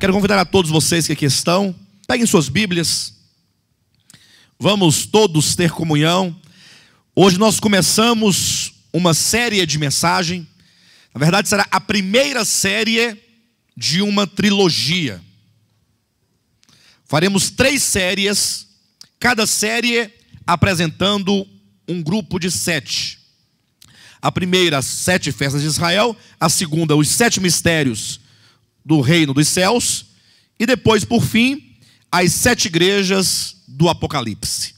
Quero convidar a todos vocês que aqui estão, peguem suas Bíblias, vamos todos ter comunhão. Hoje nós começamos uma série de mensagem, na verdade será a primeira série de uma trilogia. Faremos 3 séries, cada série apresentando um grupo de 7. A primeira, as 7 festas de Israel. A segunda, os 7 mistérios do reino dos céus. E depois, por fim, as 7 igrejas do Apocalipse.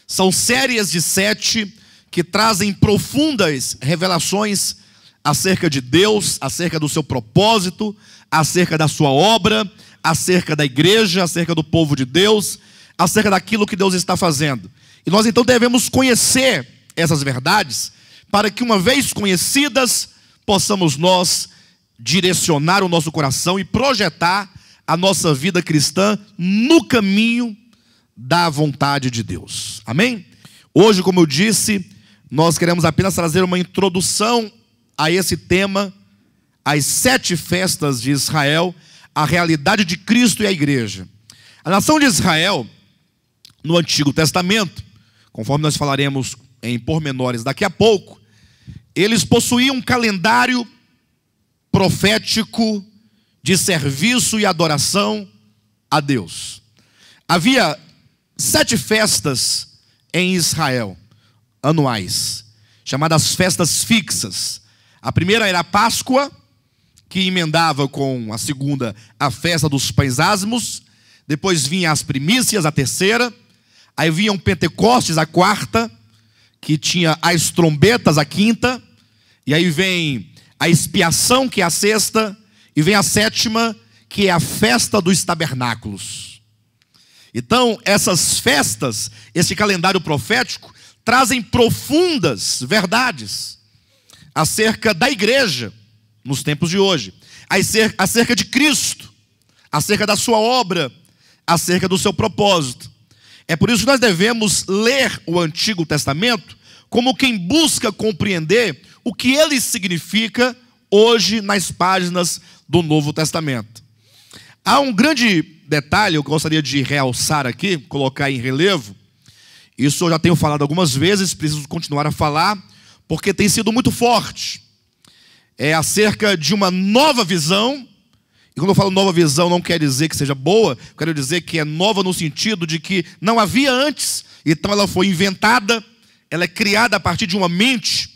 São séries de 7 que trazem profundas revelações acerca de Deus, acerca do seu propósito, acerca da sua obra, acerca da igreja, acerca do povo de Deus, acerca daquilo que Deus está fazendo. E nós então devemos conhecer essas verdades, para que uma vez conhecidas, possamos nós direcionar o nosso coração e projetar a nossa vida cristã no caminho da vontade de Deus. Amém? Hoje, como eu disse, nós queremos apenas trazer uma introdução a esse tema, as 7 festas de Israel, a realidade de Cristo e a igreja. A nação de Israel, no Antigo Testamento, conforme nós falaremos em pormenores daqui a pouco, eles possuíam um calendário profético de serviço e adoração a Deus. Havia 7 festas em Israel, anuais, chamadas festas fixas. A primeira era a Páscoa, que emendava com a segunda a festa dos pães asmos. Depois vinha as primícias, a terceira. Aí vinha o Pentecostes, a quarta, que tinha as trombetas, a quinta. E aí vem a expiação, que é a sexta. E vem a sétima, que é a festa dos tabernáculos. Então, essas festas, esse calendário profético, trazem profundas verdades acerca da igreja nos tempos de hoje, acerca de Cristo, acerca da sua obra, acerca do seu propósito. É por isso que nós devemos ler o Antigo Testamento como quem busca compreender o que ele significa hoje nas páginas do Novo Testamento. Há um grande detalhe, eu gostaria de realçar aqui, colocar em relevo. Isso eu já tenho falado algumas vezes, preciso continuar a falar, porque tem sido muito forte. É acerca de uma nova visão. E quando eu falo nova visão, não quer dizer que seja boa, quero dizer que é nova no sentido de que não havia antes, então ela foi inventada, ela é criada a partir de uma mente,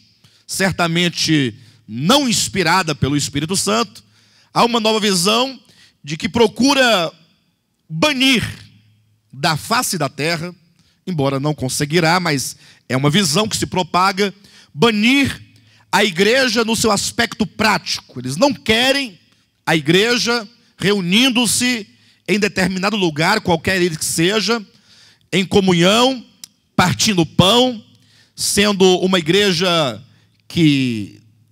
certamente não inspirada pelo Espírito Santo. Há uma nova visão de que procura banir da face da terra, embora não conseguirá, mas é uma visão que se propaga, banir a igreja no seu aspecto prático. Eles não querem a igreja reunindo-se em determinado lugar, qualquer ele que seja, em comunhão, partindo pão, sendo uma igreja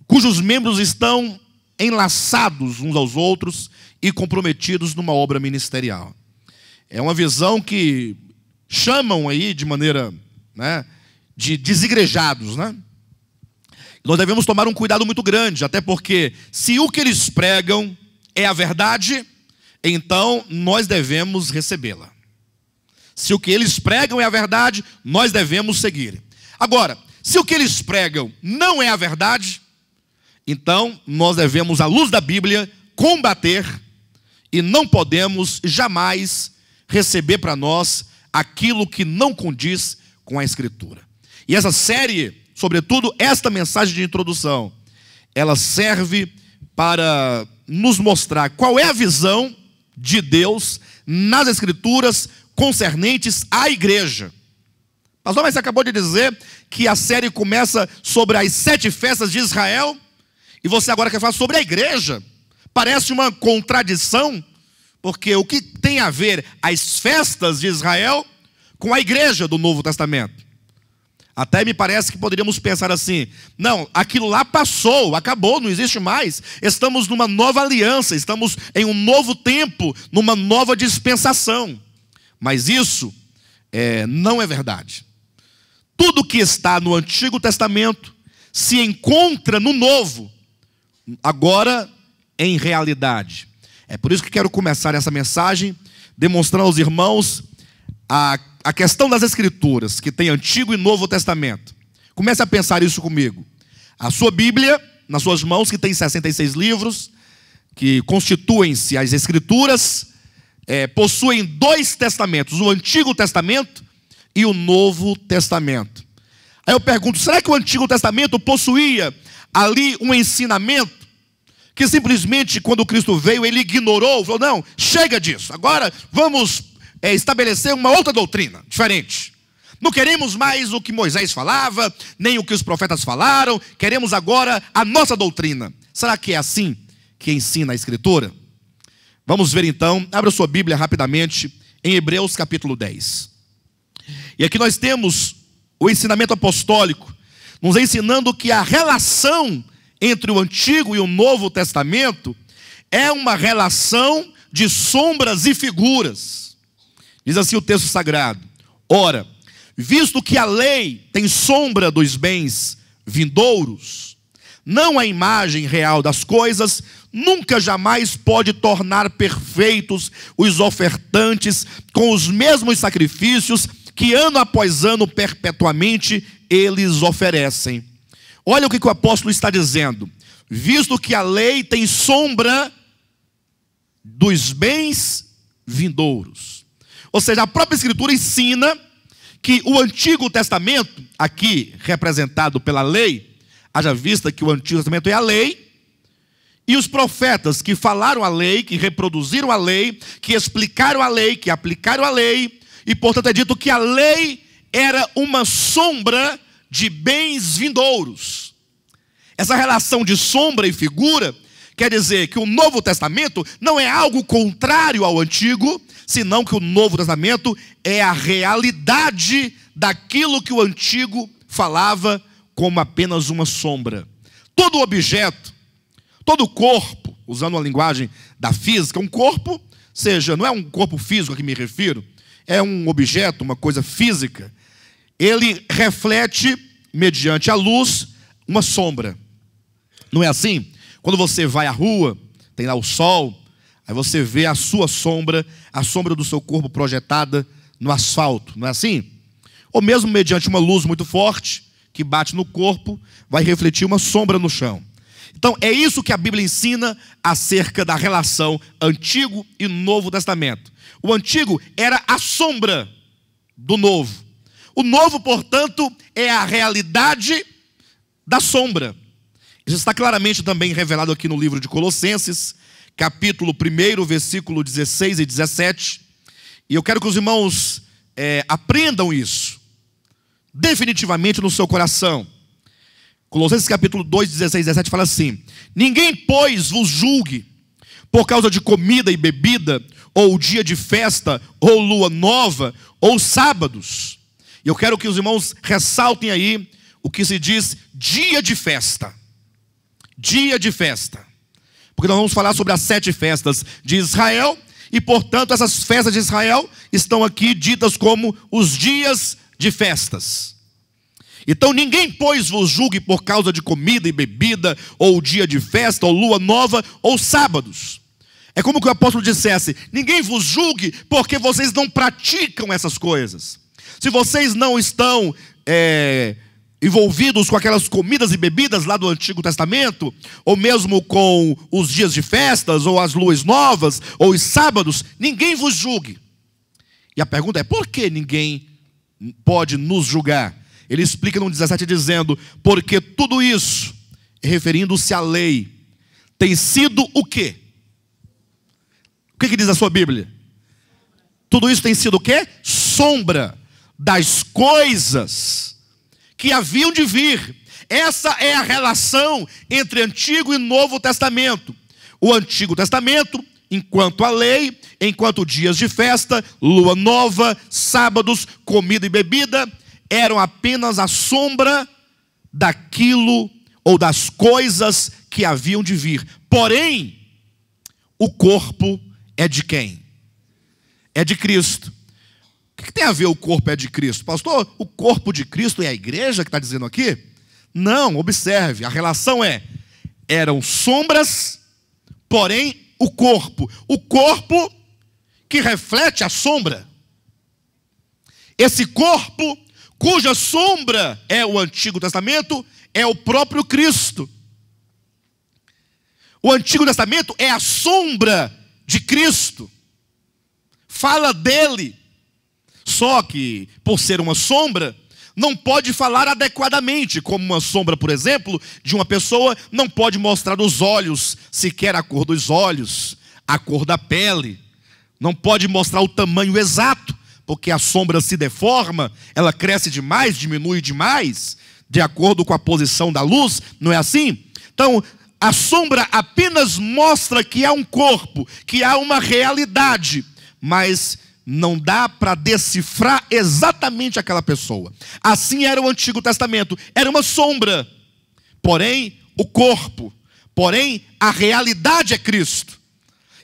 cujos membros estão enlaçados uns aos outros e comprometidos numa obra ministerial. É uma visão que chamam aí de maneira, de desigrejados, Nós devemos tomar um cuidado muito grande, até porque se o que eles pregam é a verdade, então nós devemos recebê-la. Se o que eles pregam é a verdade, nós devemos seguir. Agora, se o que eles pregam não é a verdade, então nós devemos, à luz da Bíblia, combater e não podemos jamais receber para nós aquilo que não condiz com a Escritura. E essa série, sobretudo esta mensagem de introdução, ela serve para nos mostrar qual é a visão de Deus nas Escrituras concernentes à igreja. Pastor, mas você acabou de dizer que a série começa sobre as 7 festas de Israel e você agora quer falar sobre a igreja. Parece uma contradição, porque o que tem a ver as festas de Israel com a igreja do Novo Testamento? Até me parece que poderíamos pensar assim: não, aquilo lá passou, acabou, não existe mais. Estamos numa nova aliança, estamos em um novo tempo, numa nova dispensação. Mas isso não é verdade. Tudo que está no Antigo Testamento se encontra no Novo, agora em realidade. É por isso que quero começar essa mensagem demonstrando aos irmãos a questão das Escrituras, que tem Antigo e Novo Testamento. Comece a pensar isso comigo. A sua Bíblia, nas suas mãos, que tem 66 livros, que constituem-se as Escrituras, possuem dois testamentos, o Antigo Testamento e o Novo Testamento. Aí eu pergunto, será que o Antigo Testamento possuía ali um ensinamento que simplesmente quando Cristo veio ele ignorou, falou, não, chega disso, agora vamos estabelecer uma outra doutrina, diferente. Não queremos mais o que Moisés falava, nem o que os profetas falaram, queremos agora a nossa doutrina. Será que é assim que ensina a Escritura? Vamos ver então, abra sua Bíblia rapidamente, em Hebreus capítulo 10. E aqui nós temos o ensinamento apostólico, nos ensinando que a relação entre o Antigo e o Novo Testamento é uma relação de sombras e figuras. Diz assim o texto sagrado: ora, visto que a lei tem sombra dos bens vindouros, não a imagem real das coisas, nunca jamais pode tornar perfeitos os ofertantes com os mesmos sacrifícios que ano após ano perpetuamente eles oferecem. Olha o que o apóstolo está dizendo: visto que a lei tem sombra dos bens vindouros. Ou seja, a própria Escritura ensina que o Antigo Testamento, aqui representado pela lei, haja vista que o Antigo Testamento é a lei, e os profetas que falaram a lei, que reproduziram a lei, que explicaram a lei, que aplicaram a lei, e portanto é dito que a lei era uma sombra de bens vindouros. Essa relação de sombra e figura quer dizer que o Novo Testamento não é algo contrário ao Antigo, senão que o Novo Testamento é a realidade daquilo que o Antigo falava como apenas uma sombra. Todo objeto, todo corpo, usando a linguagem da física, um corpo, seja, não é um corpo físico a que me refiro, é um objeto, uma coisa física, ele reflete, mediante a luz, uma sombra. Não é assim? Quando você vai à rua, tem lá o sol, aí você vê a sua sombra, a sombra do seu corpo projetada no asfalto, não é assim? Ou mesmo mediante uma luz muito forte, que bate no corpo, vai refletir uma sombra no chão. Então é isso que a Bíblia ensina acerca da relação Antigo e Novo Testamento. O Antigo era a sombra do Novo. O Novo, portanto, é a realidade da sombra. Isso está claramente também revelado aqui no livro de Colossenses, capítulo 1, versículo 16 e 17. E eu quero que os irmãos aprendam isso definitivamente no seu coração. Colossenses capítulo 2, 16 e 17 fala assim: ninguém, pois, vos julgue por causa de comida e bebida, ou dia de festa, ou lua nova, ou sábados. E eu quero que os irmãos ressaltem aí o que se diz dia de festa. Dia de festa. Porque nós vamos falar sobre as 7 festas de Israel, e portanto essas festas de Israel estão aqui ditas como os dias de festas. Então ninguém, pois, vos julgue por causa de comida e bebida, ou dia de festa, ou lua nova, ou sábados. É como que o apóstolo dissesse: ninguém vos julgue porque vocês não praticam essas coisas. Se vocês não estão envolvidos com aquelas comidas e bebidas lá do Antigo Testamento, ou mesmo com os dias de festas, ou as luas novas, ou os sábados, ninguém vos julgue. E a pergunta é: por que ninguém pode nos julgar? Ele explica no 17 dizendo: porque tudo isso, referindo-se à lei, tem sido o quê? O que diz a sua Bíblia? Tudo isso tem sido o quê? Sombra das coisas que haviam de vir. Essa é a relação entre Antigo e Novo Testamento. O Antigo Testamento, enquanto a lei, enquanto dias de festa, lua nova, sábados, comida e bebida, eram apenas a sombra daquilo ou das coisas que haviam de vir. Porém, o corpo é de quem? É de Cristo. O que tem a ver o corpo é de Cristo? Pastor, o corpo de Cristo é a igreja que está dizendo aqui? Não, observe, a relação eram sombras, porém o corpo que reflete a sombra. Esse corpo, cuja sombra é o Antigo Testamento, é o próprio Cristo. O Antigo Testamento é a sombra de Cristo. Fala dele. Só que, por ser uma sombra, não pode falar adequadamente, como uma sombra, por exemplo, de uma pessoa não pode mostrar os olhos, sequer a cor dos olhos, a cor da pele. Não pode mostrar o tamanho exato, porque a sombra se deforma, ela cresce demais, diminui demais, de acordo com a posição da luz, não é assim? Então, a sombra apenas mostra que há um corpo, que há uma realidade, mas não dá para decifrar exatamente aquela pessoa. Assim era o Antigo Testamento, era uma sombra, porém o corpo, porém a realidade é Cristo.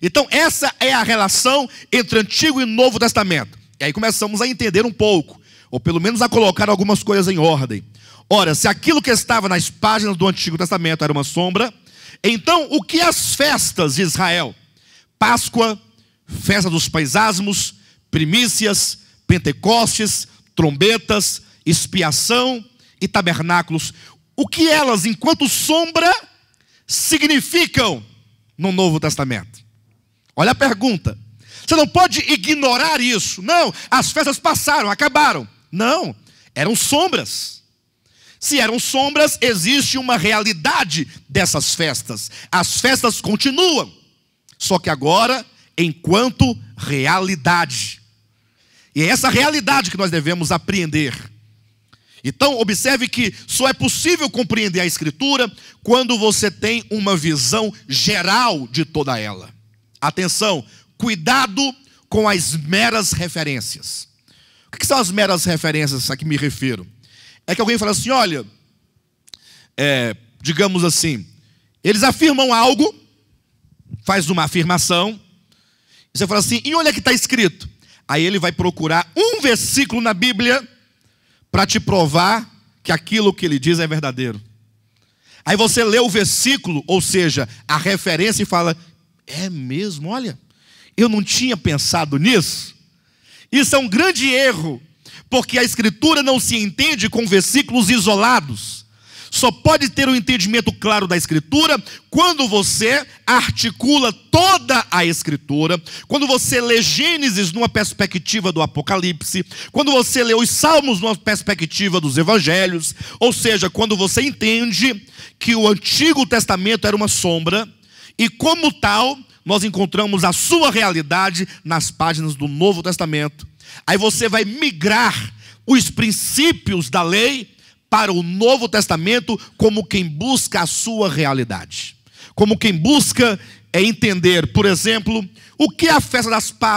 Então essa é a relação entre Antigo e Novo Testamento. E aí começamos a entender um pouco, ou pelo menos a colocar algumas coisas em ordem. Ora, se aquilo que estava nas páginas do Antigo Testamento era uma sombra, então o que as festas de Israel, Páscoa, festa dos pães asmos, primícias, Pentecostes, trombetas, expiação e tabernáculos, o que elas, enquanto sombra, significam no Novo Testamento? Olha a pergunta. Você não pode ignorar isso. Não, as festas passaram, acabaram. Não, eram sombras. Se eram sombras, existe uma realidade dessas festas. As festas continuam, só que agora, enquanto realidade. E é essa realidade que nós devemos apreender. Então, observe que só é possível compreender a Escritura quando você tem uma visão geral de toda ela. Atenção, cuidado com as meras referências. O que são as meras referências a que me refiro? É que alguém fala assim, olha, digamos assim, eles afirmam algo, faz uma afirmação, e você fala assim, e olha que está escrito. Aí ele vai procurar um versículo na Bíblia para te provar que aquilo que ele diz é verdadeiro. Aí você lê o versículo, ou seja, a referência e fala, é mesmo, olha, eu não tinha pensado nisso. Isso é um grande erro, porque a Escritura não se entende com versículos isolados. Só pode ter um entendimento claro da Escritura quando você articula toda a Escritura, quando você lê Gênesis numa perspectiva do Apocalipse, quando você lê os Salmos numa perspectiva dos Evangelhos, ou seja, quando você entende que o Antigo Testamento era uma sombra, e como tal, nós encontramos a sua realidade nas páginas do Novo Testamento. Aí você vai migrar os princípios da lei para o Novo Testamento como quem busca a sua realidade. Como quem busca entender, por exemplo, o que a festa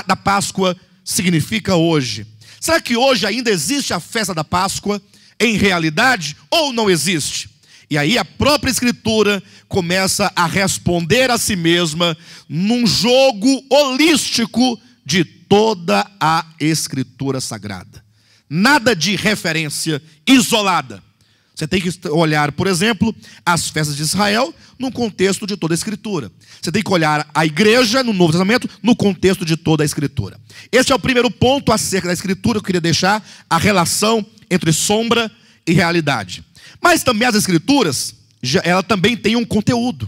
da Páscoa significa hoje. Será que hoje ainda existe a festa da Páscoa em realidade ou não existe? E aí a própria Escritura começa a responder a si mesma num jogo holístico de toda a Escritura Sagrada. Nada de referência isolada. Você tem que olhar, por exemplo, as festas de Israel no contexto de toda a Escritura. Você tem que olhar a igreja no Novo Testamento no contexto de toda a Escritura. Esse é o primeiro ponto acerca da Escritura. Eu queria deixar a relação entre sombra e realidade. Mas também as Escrituras, ela também tem um conteúdo.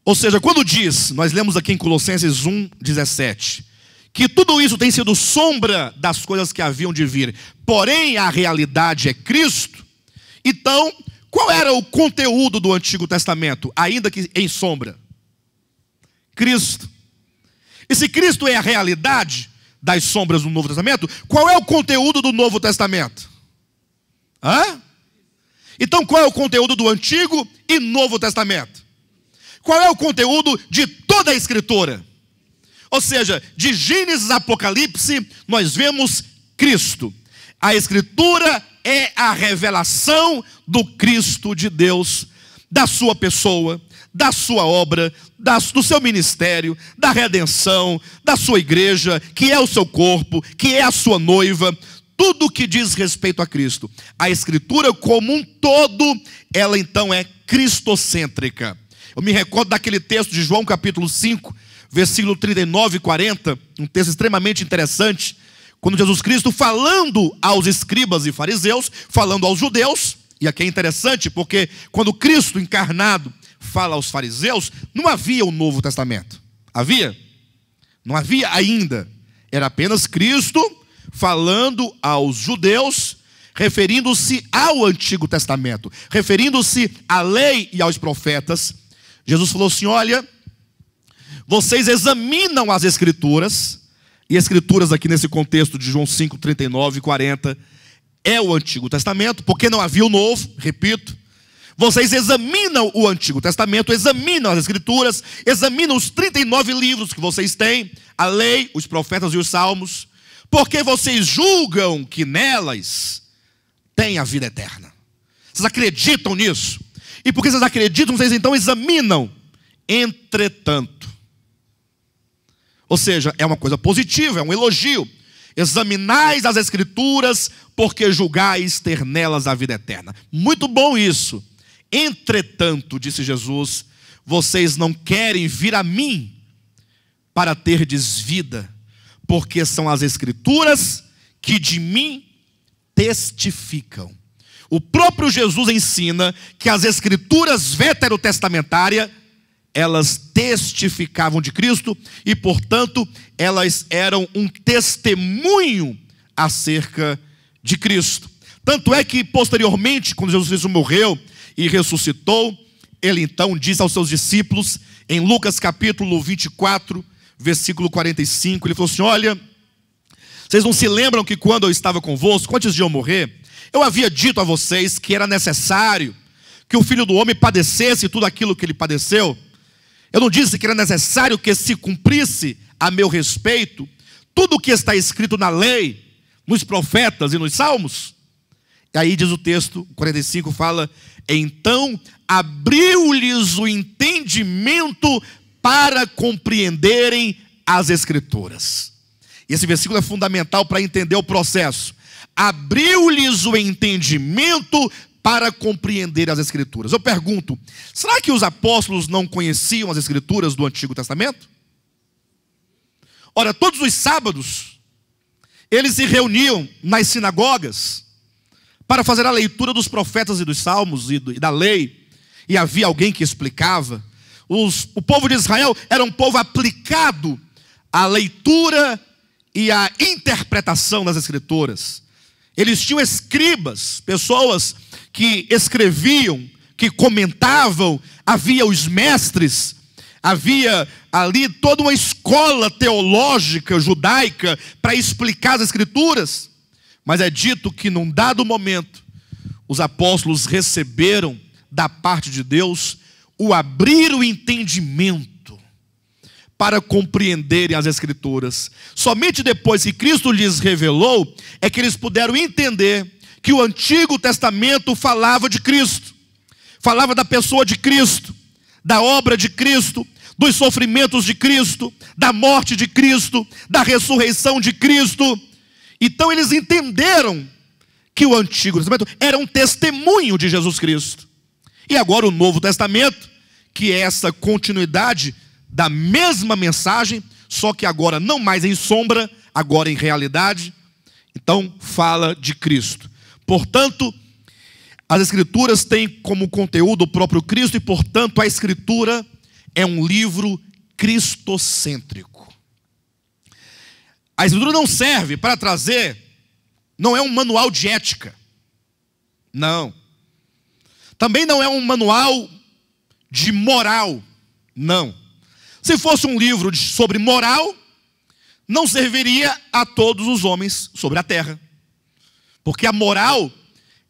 Ou seja, quando diz, nós lemos aqui em Colossenses 1:17, que tudo isso tem sido sombra das coisas que haviam de vir, porém a realidade é Cristo. Então, qual era o conteúdo do Antigo Testamento, ainda que em sombra? Cristo. E se Cristo é a realidade das sombras do Novo Testamento, qual é o conteúdo do Novo Testamento? Então qual é o conteúdo do Antigo e Novo Testamento? Qual é o conteúdo de toda a Escritura? Ou seja, de Gênesis a Apocalipse, nós vemos Cristo. A Escritura é a revelação do Cristo de Deus, da sua pessoa, da sua obra, do seu ministério, da redenção, da sua igreja, que é o seu corpo, que é a sua noiva, tudo que diz respeito a Cristo. A Escritura como um todo, ela então é cristocêntrica. Eu me recordo daquele texto de João capítulo 5, versículo 39 e 40, um texto extremamente interessante, quando Jesus Cristo, falando aos escribas e fariseus, falando aos judeus, e aqui é interessante porque quando Cristo encarnado fala aos fariseus, não havia o Novo Testamento. Havia? Não havia ainda. Era apenas Cristo falando aos judeus, referindo-se ao Antigo Testamento, referindo-se à lei e aos profetas. Jesus falou assim: olha, vocês examinam as Escrituras, e Escrituras aqui nesse contexto de João 5, 39 e 40, é o Antigo Testamento, porque não havia o Novo, repito. Vocês examinam o Antigo Testamento, examinam as Escrituras, examinam os 39 livros que vocês têm, a lei, os profetas e os salmos, porque vocês julgam que nelas tem a vida eterna. Vocês acreditam nisso? E porque vocês acreditam, vocês então examinam. Entretanto, ou seja, é uma coisa positiva, é um elogio. Examinais as Escrituras, porque julgais ter nelas a vida eterna. Muito bom isso. Entretanto, disse Jesus, vocês não querem vir a mim para terdes vida, porque são as Escrituras que de mim testificam. O próprio Jesus ensina que as Escrituras veterotestamentárias, elas testificavam de Cristo e, portanto, elas eram um testemunho acerca de Cristo. Tanto é que, posteriormente, quando Jesus Cristo morreu e ressuscitou, ele então disse aos seus discípulos, em Lucas capítulo 24, versículo 45, ele falou assim: olha, vocês não se lembram que quando eu estava convosco, antes de eu morrer, eu havia dito a vocês que era necessário que o Filho do Homem padecesse tudo aquilo que ele padeceu? Eu não disse que era necessário que se cumprisse a meu respeito tudo o que está escrito na lei, nos profetas e nos salmos? E aí diz o texto, 45 fala: então abriu-lhes o entendimento para compreenderem as Escrituras. E esse versículo é fundamental para entender o processo. Abriu-lhes o entendimento para compreender as Escrituras. Eu pergunto, será que os apóstolos não conheciam as Escrituras do Antigo Testamento? Ora, todos os sábados, eles se reuniam nas sinagogas para fazer a leitura dos profetas e dos salmos e da lei, e havia alguém que explicava. O povo de Israel era um povo aplicado à leitura e à interpretação das Escrituras. Eles tinham escribas, pessoas que escreviam, que comentavam, havia os mestres, havia ali toda uma escola teológica judaica para explicar as Escrituras. Mas é dito que num dado momento, os apóstolos receberam da parte de Deus o abrir o entendimento para compreenderem as Escrituras. Somente depois que Cristo lhes revelou, é que eles puderam entender que o Antigo Testamento falava de Cristo, falava da pessoa de Cristo, da obra de Cristo, dos sofrimentos de Cristo, da morte de Cristo, da ressurreição de Cristo. Então eles entenderam que o Antigo Testamento era um testemunho de Jesus Cristo. E agora o Novo Testamento, que é essa continuidade da mesma mensagem, só que agora não mais em sombra, agora em realidade. Então fala de Cristo. Portanto, as Escrituras têm como conteúdo o próprio Cristo, e portanto a Escritura é um livro cristocêntrico. A Escritura não serve para trazer, não é um manual de ética, não. Também não é um manual de moral, não. Se fosse um livro sobre moral, não serviria a todos os homens sobre a terra. Porque a moral,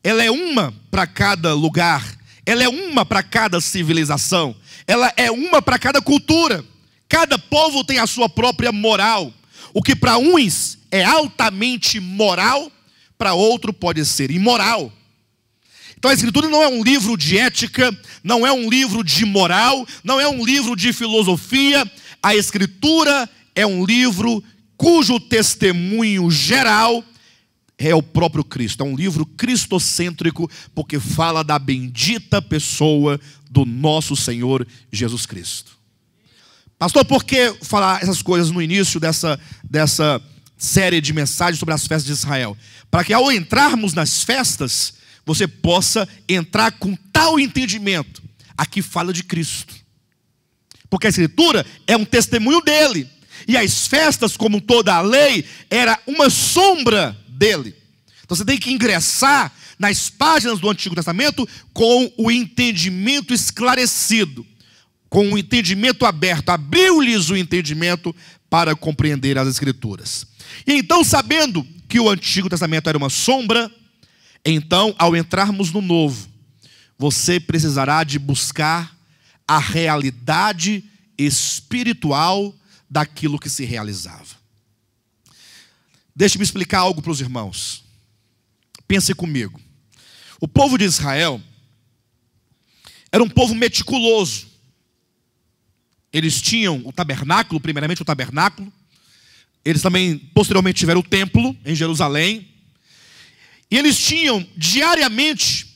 ela é uma para cada lugar, ela é uma para cada civilização, ela é uma para cada cultura. Cada povo tem a sua própria moral. O que para uns é altamente moral, para outro pode ser imoral. Então a Escritura não é um livro de ética, não é um livro de moral, não é um livro de filosofia. A Escritura é um livro cujo testemunho geral é o próprio Cristo. É um livro cristocêntrico, porque fala da bendita pessoa do nosso Senhor Jesus Cristo. Pastor, por que falar essas coisas no início dessa série de mensagens sobre as festas de Israel? Para que ao entrarmos nas festas, você possa entrar com tal entendimento. Aqui fala de Cristo. Porque a Escritura é um testemunho dele. E as festas, como toda a lei, era uma sombra dele. Então você tem que ingressar nas páginas do Antigo Testamento com o entendimento esclarecido, com o entendimento aberto. Abriu-lhes o entendimento para compreender as Escrituras. E então, sabendo que o Antigo Testamento era uma sombra, então, ao entrarmos no Novo, você precisará de buscar a realidade espiritual daquilo que se realizava. Deixe-me explicar algo para os irmãos. Pense comigo. O povo de Israel era um povo meticuloso. Eles tinham o tabernáculo, primeiramente o tabernáculo. Eles também, posteriormente, tiveram o templo em Jerusalém. E eles tinham diariamente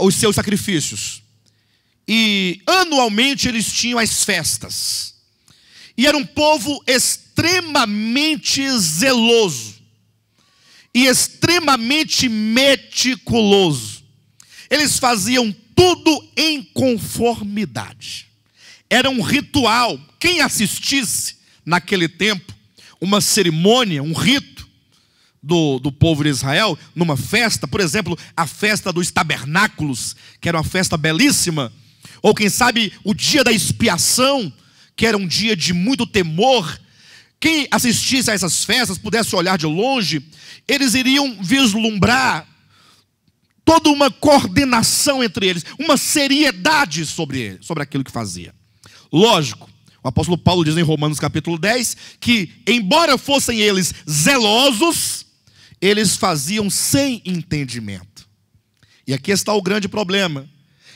os seus sacrifícios. E anualmente eles tinham as festas. E era um povo extremamente zeloso. E extremamente meticuloso. Eles faziam tudo em conformidade. Era um ritual. Quem assistisse naquele tempo uma cerimônia, um rito do povo de Israel, numa festa, por exemplo, a festa dos tabernáculos, que era uma festa belíssima, ou quem sabe o dia da expiação, que era um dia de muito temor. Quem assistisse a essas festas, pudesse olhar de longe, eles iriam vislumbrar toda uma coordenação entre eles, uma seriedade sobre aquilo que fazia. Lógico, o apóstolo Paulo diz em Romanos capítulo 10, que embora fossem eles zelosos, eles faziam sem entendimento. E aqui está o grande problema.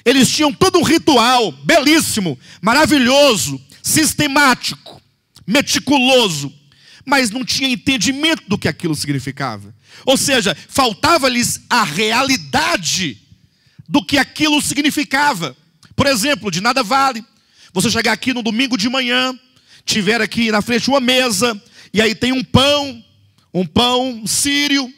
Eles tinham todo um ritual belíssimo, maravilhoso, sistemático, meticuloso, mas não tinha entendimento do que aquilo significava. Ou seja, faltava-lhes a realidade do que aquilo significava. Por exemplo, de nada vale você chegar aqui no domingo de manhã, tiver aqui na frente uma mesa, e aí tem um pão sírio,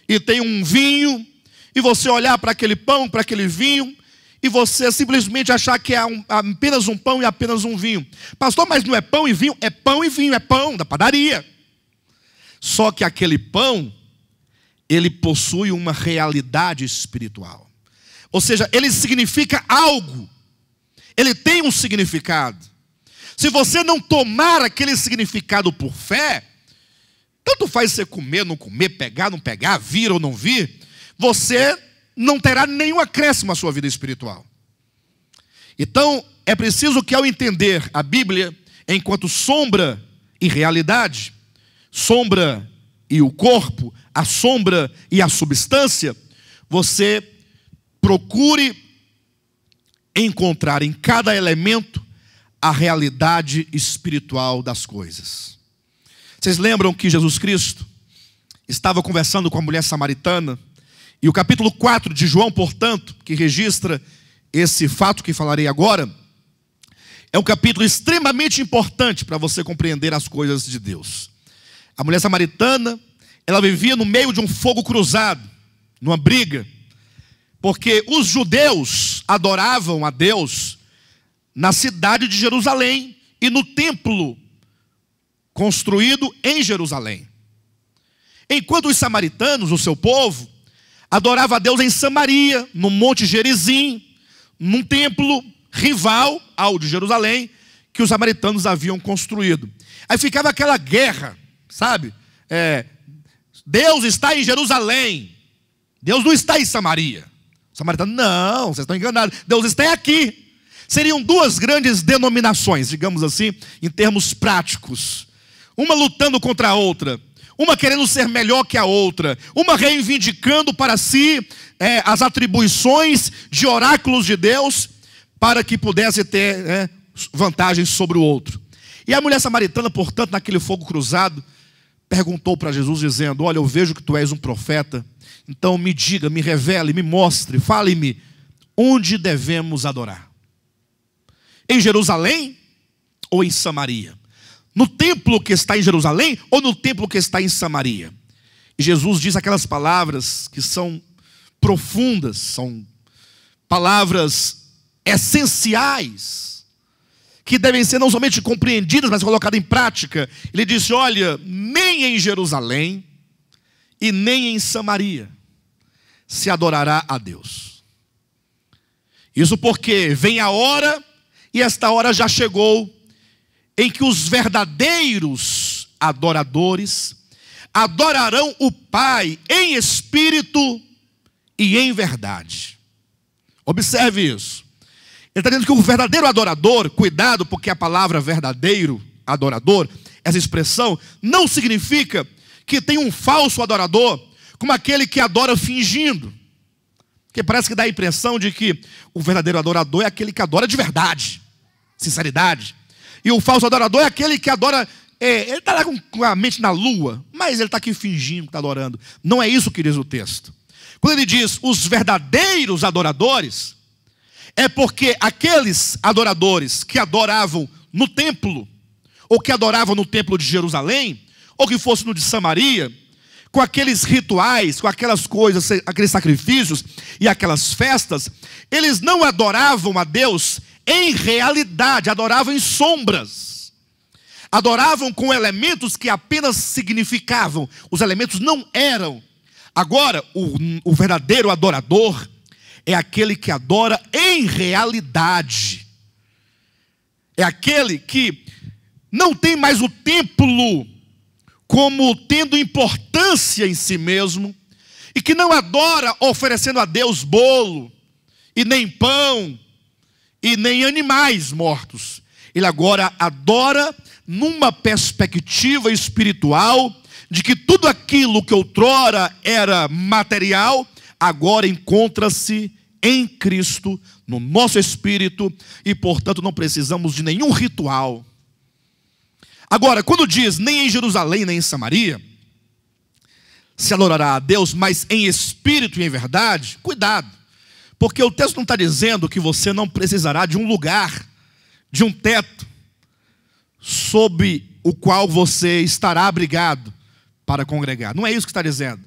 e tem um vinho, e você olhar para aquele pão, para aquele vinho, e você simplesmente achar que é apenas um pão e apenas um vinho. Pastor, mas não é pão e vinho? É pão e vinho, é pão da padaria. Só que aquele pão, ele possui uma realidade espiritual. Ou seja, ele significa algo. Ele tem um significado. Se você não tomar aquele significado por fé, tanto faz você comer, não comer, pegar, não pegar, vir ou não vir, você não terá nenhum acréscimo à sua vida espiritual. Então, é preciso que ao entender a Bíblia enquanto sombra e realidade, sombra e o corpo, a sombra e a substância, você procure encontrar em cada elemento a realidade espiritual das coisas. Vocês lembram que Jesus Cristo estava conversando com a mulher samaritana? E o capítulo 4 de João, portanto, que registra esse fato que falarei agora, é um capítulo extremamente importante para você compreender as coisas de Deus. A mulher samaritana, ela vivia no meio de um fogo cruzado, numa briga, porque os judeus adoravam a Deus na cidade de Jerusalém e no templo construído em Jerusalém. Enquanto os samaritanos, o seu povo, adorava a Deus em Samaria, no Monte Gerizim, num templo rival ao de Jerusalém, que os samaritanos haviam construído. Aí ficava aquela guerra, sabe? Deus está em Jerusalém, Deus não está em Samaria. Os samaritanos, não, vocês estão enganados, Deus está aqui. Seriam duas grandes denominações, digamos assim, em termos práticos. Uma lutando contra a outra. Uma querendo ser melhor que a outra. Uma reivindicando para si as atribuições de oráculos de Deus para que pudesse ter vantagens sobre o outro. E a mulher samaritana, portanto, naquele fogo cruzado, perguntou para Jesus dizendo: olha, eu vejo que tu és um profeta, então me diga, me revele, me mostre, fale-me, onde devemos adorar? Em Jerusalém ou em Samaria? No templo que está em Jerusalém ou no templo que está em Samaria? E Jesus diz aquelas palavras que são profundas, são palavras essenciais, que devem ser não somente compreendidas, mas colocadas em prática. Ele disse: olha, nem em Jerusalém e nem em Samaria se adorará a Deus. Isso porque vem a hora, e esta hora já chegou, em que os verdadeiros adoradores adorarão o Pai em espírito e em verdade. Observe isso. Ele está dizendo que o verdadeiro adorador, cuidado, porque a palavra verdadeiro adorador, essa expressão, não significa que tem um falso adorador, como aquele que adora fingindo. Porque parece que dá a impressão de que o verdadeiro adorador é aquele que adora de verdade, sinceridade. E o falso adorador é aquele que adora, ele está lá com a mente na lua, mas ele está aqui fingindo que está adorando. Não é isso que diz o texto. Quando ele diz os verdadeiros adoradores, é porque aqueles adoradores que adoravam no templo, ou que adoravam no templo de Jerusalém, ou que fosse no de Samaria, com aqueles rituais, com aquelas coisas, aqueles sacrifícios e aquelas festas, eles não adoravam a Deus em realidade, adoravam em sombras. Adoravam com elementos que apenas significavam, os elementos não eram. Agora, o verdadeiro adorador é aquele que adora em realidade. É aquele que não tem mais o templo como tendo importância em si mesmo, e que não adora oferecendo a Deus bolo, e nem pão, e nem animais mortos. Ele agora adora numa perspectiva espiritual, de que tudo aquilo que outrora era material, agora encontra-se em Cristo, no nosso espírito, e portanto não precisamos de nenhum ritual. Agora, quando diz nem em Jerusalém nem em Samaria se adorará a Deus, mas em espírito e em verdade, cuidado, porque o texto não está dizendo que você não precisará de um lugar, de um teto, sob o qual você estará abrigado para congregar. Não é isso que está dizendo.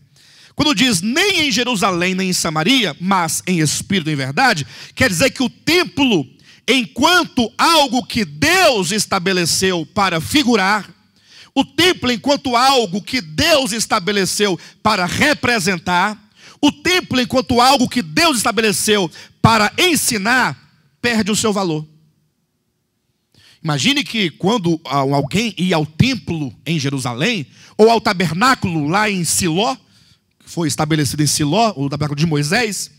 Quando diz nem em Jerusalém nem em Samaria, mas em espírito e em verdade, quer dizer que o templo, enquanto algo que Deus estabeleceu para figurar, o templo enquanto algo que Deus estabeleceu para representar, o templo enquanto algo que Deus estabeleceu para ensinar, perde o seu valor. Imagine que quando alguém ia ao templo em Jerusalém, ou ao tabernáculo lá em Siló, que foi estabelecido em Siló, o tabernáculo de Moisés,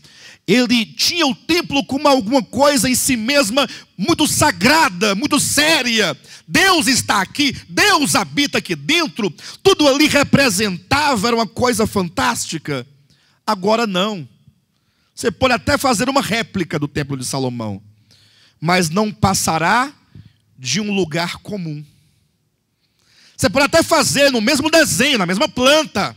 ele tinha o templo como alguma coisa em si mesma muito sagrada, muito séria. Deus está aqui, Deus habita aqui dentro, tudo ali representava, era uma coisa fantástica. Agora não. Você pode até fazer uma réplica do templo de Salomão, mas não passará de um lugar comum. Você pode até fazer no mesmo desenho, na mesma planta,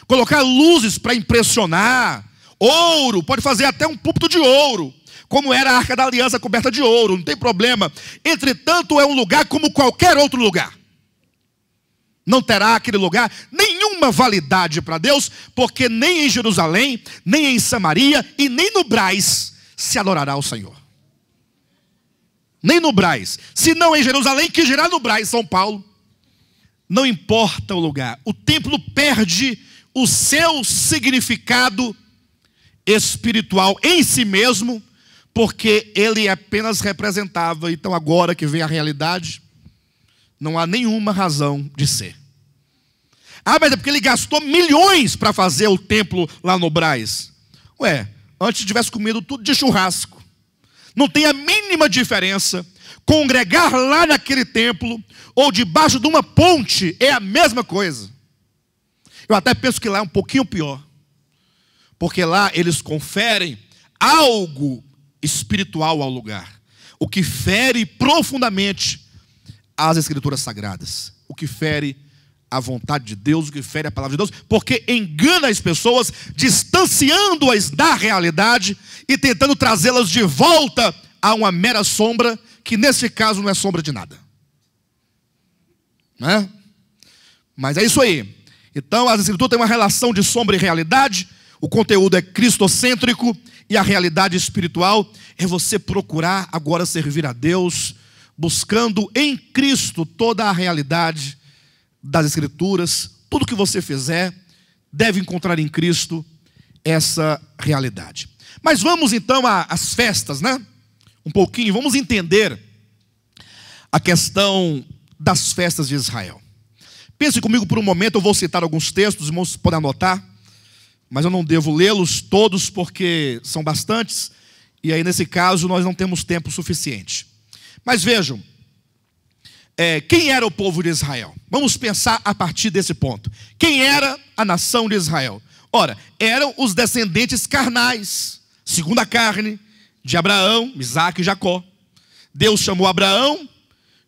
colocar luzes para impressionar, ouro, pode fazer até um púlpito de ouro, como era a Arca da Aliança coberta de ouro, não tem problema. Entretanto, é um lugar como qualquer outro lugar. Não terá aquele lugar nenhuma validade para Deus, porque nem em Jerusalém, nem em Samaria e nem no Braz se adorará ao Senhor. Nem no Braz. Se não em Jerusalém, que dirá no Braz, São Paulo. Não importa o lugar. O templo perde o seu significado espiritual em si mesmo, porque ele apenas representava. Então agora que vem a realidade, não há nenhuma razão de ser. Ah, mas é porque ele gastou milhões para fazer o templo lá no Braz. Ué, antes tivesse comido tudo de churrasco. Não tem a mínima diferença. Congregar lá naquele templo ou debaixo de uma ponte é a mesma coisa. Eu até penso que lá é um pouquinho pior, porque lá eles conferem algo espiritual ao lugar, o que fere profundamente as Escrituras Sagradas, o que fere a vontade de Deus, o que fere a palavra de Deus, porque engana as pessoas, distanciando-as da realidade e tentando trazê-las de volta a uma mera sombra, que nesse caso não é sombra de nada. Né? Mas é isso aí. Então as escrituras têm uma relação de sombra e realidade. O conteúdo é cristocêntrico e a realidade espiritual é você procurar agora servir a Deus, buscando em Cristo toda a realidade das escrituras. Tudo que você fizer deve encontrar em Cristo essa realidade. Mas vamos então às festas, né? Um pouquinho, vamos entender a questão das festas de Israel. Pense comigo por um momento, eu vou citar alguns textos, os irmãos podem anotar, mas eu não devo lê-los todos porque são bastantes, e aí nesse caso nós não temos tempo suficiente. Mas vejam, quem era o povo de Israel? Vamos pensar a partir desse ponto. Quem era a nação de Israel? Ora, eram os descendentes carnais, segundo a carne, de Abraão, Isaque e Jacó. Deus chamou Abraão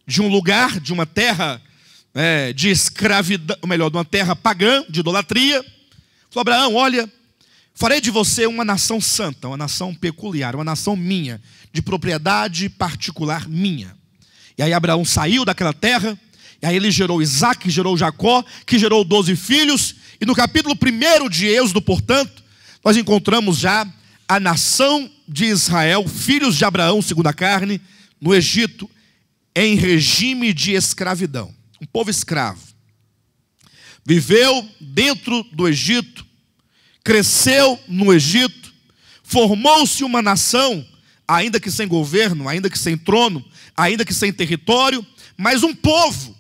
de um lugar, de uma terra de escravidão, ou melhor, de uma terra pagã, de idolatria. Falou: Abraão, olha, farei de você uma nação santa, uma nação peculiar, uma nação minha, de propriedade particular minha. E aí Abraão saiu daquela terra, e aí ele gerou Isaque, gerou Jacó, que gerou 12 filhos, e no capítulo 1 de Êxodo, portanto, nós encontramos já a nação de Israel, filhos de Abraão, segundo a carne, no Egito, em regime de escravidão. Um povo escravo. Viveu dentro do Egito, cresceu no Egito, formou-se uma nação, ainda que sem governo, ainda que sem trono, ainda que sem território, mas um povo.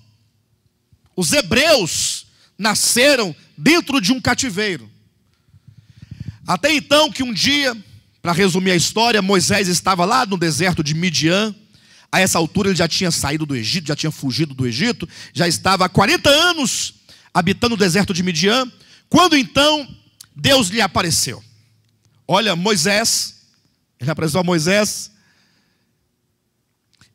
Os hebreus nasceram dentro de um cativeiro. Até então que um dia, para resumir a história, Moisés estava lá no deserto de Midian. A essa altura ele já tinha saído do Egito, já tinha fugido do Egito, já estava há 40 anos habitando o deserto de Midian, quando então Deus lhe apareceu. Olha, Moisés, ele apareceu a Moisés: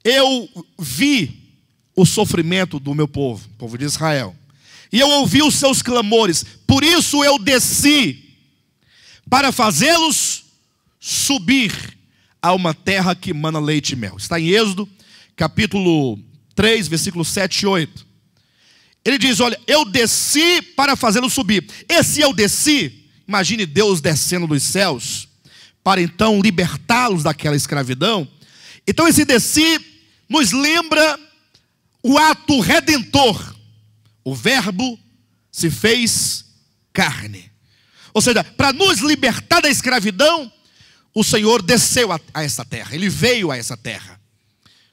eu vi o sofrimento do meu povo, o povo de Israel, e eu ouvi os seus clamores, por isso eu desci para fazê-los subir a uma terra que mana leite e mel. Está em Êxodo, capítulo 3, versículos 7 e 8. Ele diz: olha, eu desci para fazê-los subir. Esse eu desci, imagine Deus descendo dos céus, para então libertá-los daquela escravidão. Então esse desci nos lembra o ato redentor. O verbo se fez carne. Ou seja, para nos libertar da escravidão, o Senhor desceu a essa terra. Ele veio a essa terra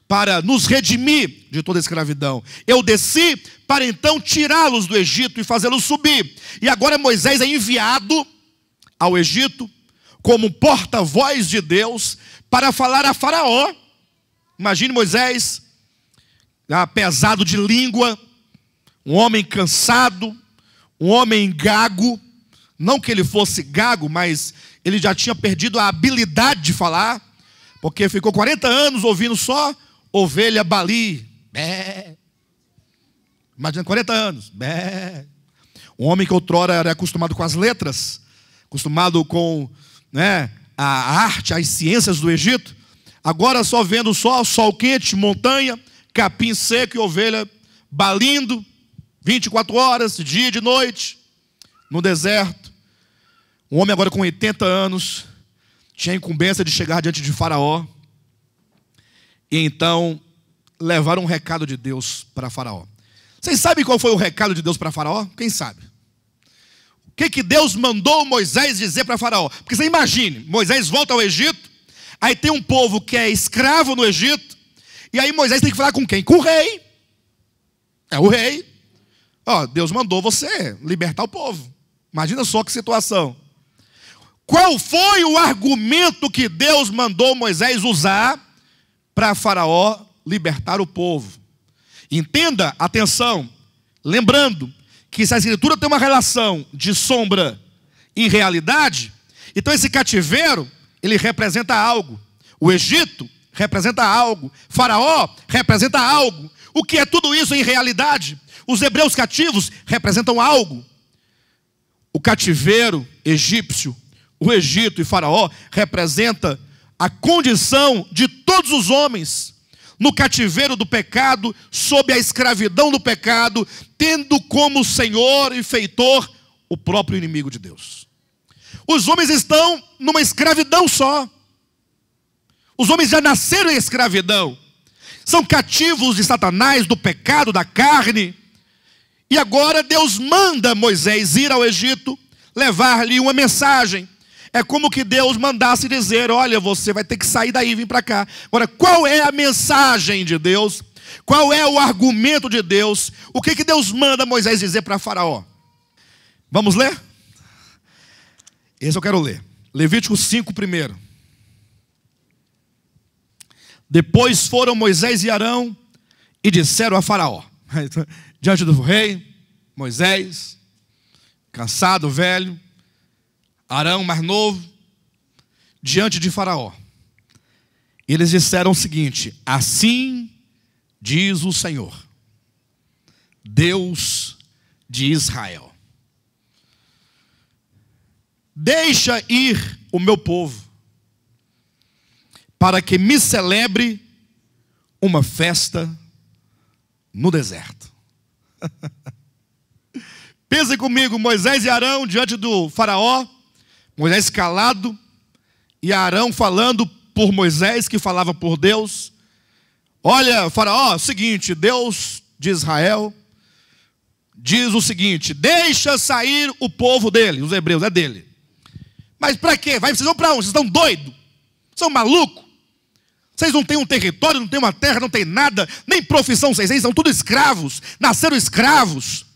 para nos redimir de toda a escravidão. Eu desci para então tirá-los do Egito e fazê-los subir. E agora Moisés é enviado ao Egito como porta-voz de Deus para falar a Faraó. Imagine Moisés, pesado de língua, um homem cansado, um homem gago. Não que ele fosse gago, mas ele já tinha perdido a habilidade de falar, porque ficou 40 anos ouvindo só ovelha bali. Bé. Imagina, 40 anos. Bé. Um homem que outrora era acostumado com as letras, acostumado com a arte, as ciências do Egito, agora só vendo sol quente, montanha, capim seco e ovelha balindo, 24 horas, dia e de noite, no deserto. Um homem agora com 80 anos, tinha a incumbência de chegar diante de Faraó, e então levaram um recado de Deus para Faraó. Vocês sabem qual foi o recado de Deus para Faraó? Quem sabe? O que Deus mandou Moisés dizer para Faraó? Porque você imagine, Moisés volta ao Egito, aí tem um povo que é escravo no Egito, e aí Moisés tem que falar com quem? Com o rei. É o rei. Deus mandou você libertar o povo. Imagina só que situação. Qual foi o argumento que Deus mandou Moisés usar para Faraó libertar o povo? Entenda, atenção, lembrando que se a escritura tem uma relação de sombra e realidade, então esse cativeiro, ele representa algo. O Egito representa algo. Faraó representa algo. O que é tudo isso em realidade? Os hebreus cativos representam algo. O cativeiro egípcio, o Egito e Faraó representa a condição de todos os homens no cativeiro do pecado, sob a escravidão do pecado, tendo como Senhor e feitor o próprio inimigo de Deus. Os homens estão numa escravidão só. Os homens já nasceram em escravidão. São cativos de Satanás, do pecado, da carne. E agora Deus manda Moisés ir ao Egito, levar-lhe uma mensagem. É como que Deus mandasse dizer: olha, você vai ter que sair daí e vir para cá. Agora, qual é a mensagem de Deus? Qual é o argumento de Deus? O que Deus manda Moisés dizer para Faraó? Vamos ler? Esse eu quero ler. Levítico 5 primeiro. Depois foram Moisés e Arão e disseram a Faraó, diante do rei, Moisés, cansado, velho, Arão mais novo, diante de Faraó. Eles disseram o seguinte: assim diz o Senhor, Deus de Israel: deixa ir o meu povo, para que me celebre uma festa no deserto. Pensem comigo, Moisés e Arão diante do Faraó, Moisés calado, e Arão falando por Moisés, que falava por Deus. Olha, Faraó, é o seguinte, Deus de Israel diz o seguinte: deixa sair o povo dele, os hebreus, é dele. Mas para quê? Vocês vão para onde? Vocês estão doidos? São malucos? Vocês não têm um território, não têm uma terra, não têm nada, nem profissão vocês têm, são tudo escravos, nasceram escravos.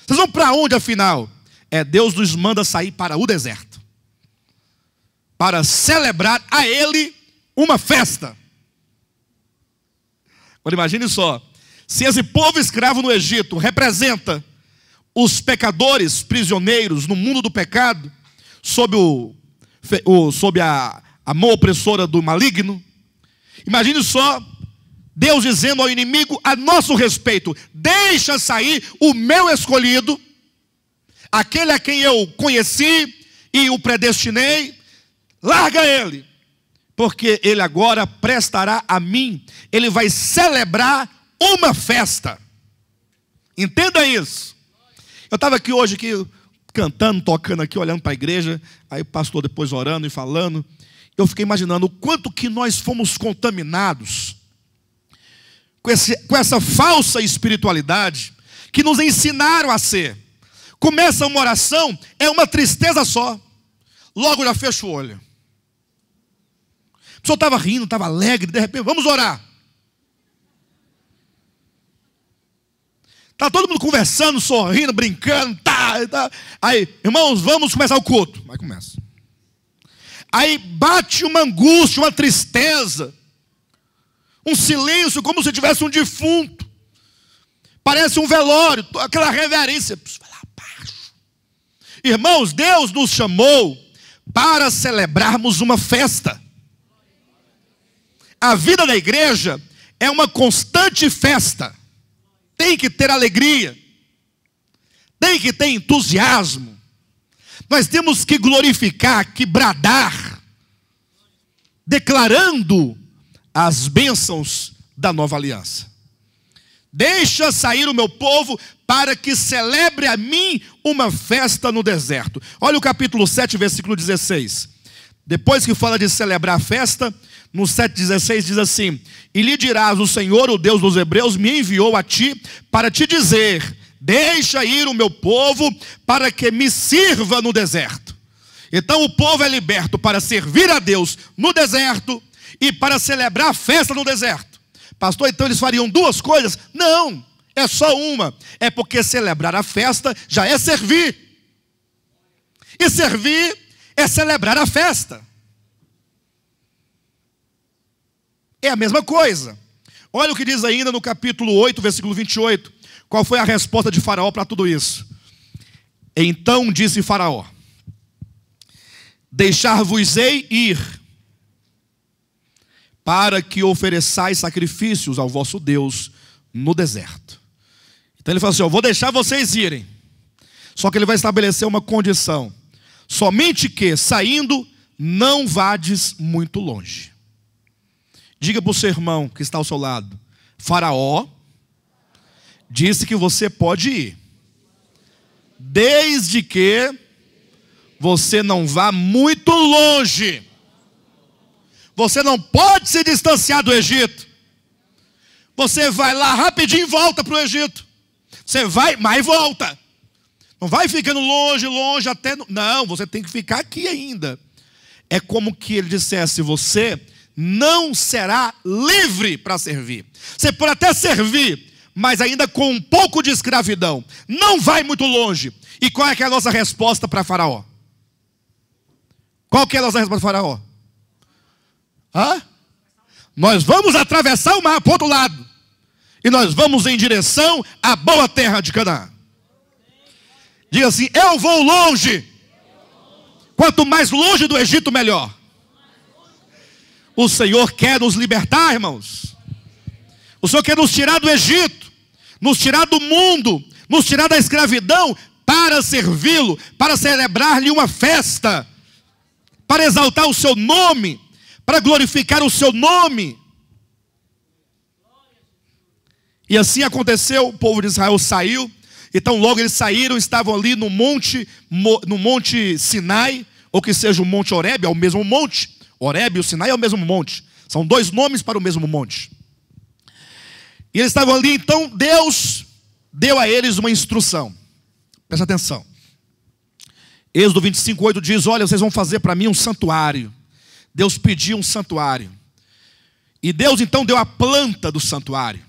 Vocês vão para onde afinal? Deus nos manda sair para o deserto, para celebrar a Ele uma festa. Agora imagine só, se esse povo escravo no Egito representa os pecadores prisioneiros no mundo do pecado, sob a mão opressora do maligno, imagine só Deus dizendo ao inimigo a nosso respeito: deixa sair o meu escolhido, aquele a quem eu conheci e o predestinei, larga ele, porque ele agora prestará a mim, ele vai celebrar uma festa. Entenda isso. Eu estava aqui hoje cantando, tocando aqui, olhando para a igreja, aí o pastor depois orando e falando. Eu fiquei imaginando o quanto que nós fomos contaminados com essa falsa espiritualidade que nos ensinaram a ser. Começa uma oração, é uma tristeza só, logo já fecha o olho. A pessoa estava rindo, estava alegre, de repente, vamos orar. Está todo mundo conversando, sorrindo, brincando, tá. Aí, irmãos, vamos começar o culto. Aí começa. Aí bate uma angústia, uma tristeza, um silêncio, como se tivesse um defunto. Parece um velório, aquela reverência. Vai lá abaixo. Irmãos, Deus nos chamou para celebrarmos uma festa. A vida da igreja é uma constante festa. Tem que ter alegria, tem que ter entusiasmo. Nós temos que glorificar, que bradar, declarando as bênçãos da nova aliança. Deixa sair o meu povo para que celebre a mim uma festa no deserto. Olha o capítulo 7, versículo 16. Depois que fala de celebrar a festa, no 7,16 diz assim: e lhe dirás: o Senhor, o Deus dos hebreus, me enviou a ti para te dizer: deixa ir o meu povo para que me sirva no deserto. Então o povo é liberto para servir a Deus no deserto e para celebrar a festa no deserto. Pastor, então eles fariam duas coisas? Não, é só uma. É porque celebrar a festa já é servir. E servir é celebrar a festa. É a mesma coisa. Olha o que diz ainda no capítulo 8, versículo 28. Qual foi a resposta de Faraó para tudo isso? Então disse Faraó: deixar-vos-ei ir, para que ofereçais sacrifícios ao vosso Deus no deserto. Então ele falou assim: eu vou deixar vocês irem. Só que ele vai estabelecer uma condição: somente que, saindo, não vades muito longe. Diga para o seu irmão que está ao seu lado: Faraó disse que você pode ir, desde que você não vá muito longe. Você não pode se distanciar do Egito. Você vai lá rapidinho e volta para o Egito. Você vai, mas volta. Não vai ficando longe, longe até... Não, você tem que ficar aqui ainda. É como que ele dissesse: você não será livre para servir. Você pode até servir, mas ainda com um pouco de escravidão. Não vai muito longe. E qual é que é a nossa resposta para Faraó? Qual que é a nossa resposta para Faraó? Nós vamos atravessar o mar para o outro lado. E nós vamos em direção à boa terra de Canaã. Diga assim: eu vou longe. Quanto mais longe do Egito, melhor. O Senhor quer nos libertar, irmãos. O Senhor quer nos tirar do Egito, nos tirar do mundo, nos tirar da escravidão, para servi-lo, para celebrar-lhe uma festa, para exaltar o seu nome, para glorificar o seu nome. E assim aconteceu. O povo de Israel saiu. Então logo eles saíram, estavam ali no monte Sinai, ou que seja o monte Horebe, é o mesmo monte. Horebe e o Sinai é o mesmo monte. São dois nomes para o mesmo monte. E eles estavam ali, então Deus deu a eles uma instrução. Presta atenção. Êxodo 25:8 diz: olha, vocês vão fazer para mim um santuário. Deus pediu um santuário. E Deus então deu a planta do santuário.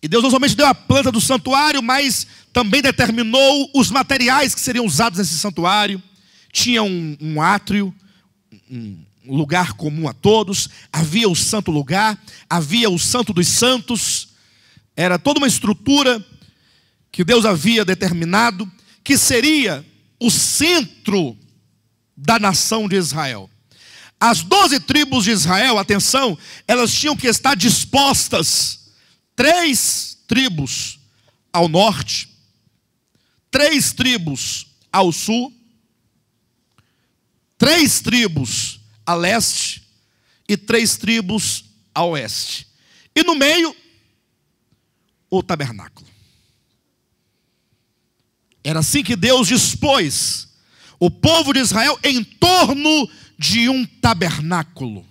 E Deus não somente deu a planta do santuário, mas também determinou os materiais que seriam usados nesse santuário. Tinha um átrio, um lugar comum a todos. Havia o santo lugar, havia o santo dos santos. Era toda uma estrutura que Deus havia determinado, que seria o centro da nação de Israel. As 12 tribos de Israel, atenção, elas tinham que estar dispostas. 3 tribos ao norte, 3 tribos ao sul, 3 tribos a leste e 3 tribos a oeste. E no meio, o tabernáculo. Era assim que Deus dispôs o povo de Israel em torno de um tabernáculo,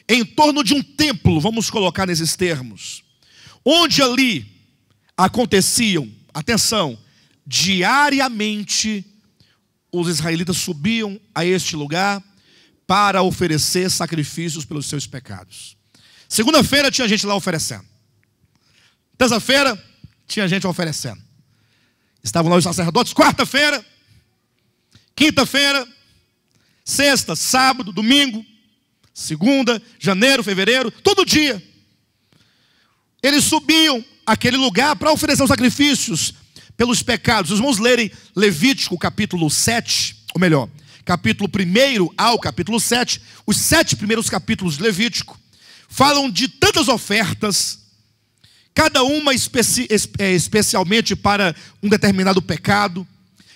em torno de um templo, vamos colocar nesses termos, onde ali aconteciam, atenção, diariamente os israelitas subiam a este lugar para oferecer sacrifícios pelos seus pecados. Segunda-feira tinha gente lá oferecendo. Terça-feira tinha gente oferecendo. Estavam lá os sacerdotes. Quarta-feira, quinta-feira, sexta, sábado, domingo, segunda, janeiro, fevereiro, todo dia. Eles subiam àquele lugar para oferecer os sacrifícios pelos pecados. Os irmãos lerem Levítico capítulo 7, ou melhor, capítulo 1 ao capítulo 7, os 7 primeiros capítulos de Levítico, falam de tantas ofertas, cada uma especialmente para um determinado pecado.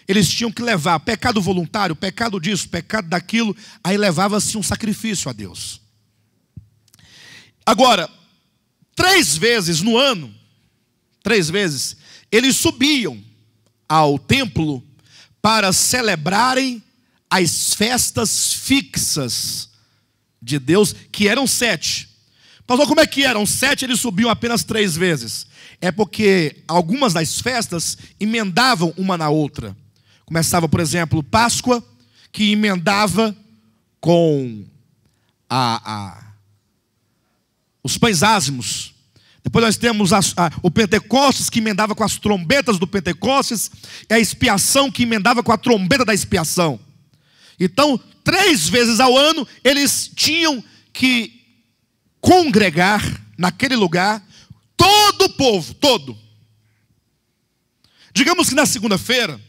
Eles tinham que levar pecado voluntário, pecado disso, pecado daquilo, aí levava-se um sacrifício a Deus. Agora, 3 vezes no ano, 3 vezes, eles subiam ao templo para celebrarem as festas fixas de Deus, que eram 7. Pastor, como é que eram? 7 eles subiam apenas 3 vezes. É porque algumas das festas emendavam uma na outra. Começava, por exemplo, Páscoa, que emendava com os pães ázimos. Depois nós temos o Pentecostes, que emendava com as trombetas do Pentecostes, e a expiação, que emendava com a trombeta da expiação. Então, 3 vezes ao ano, eles tinham que congregar naquele lugar todo o povo, todo. Digamos que na segunda-feira,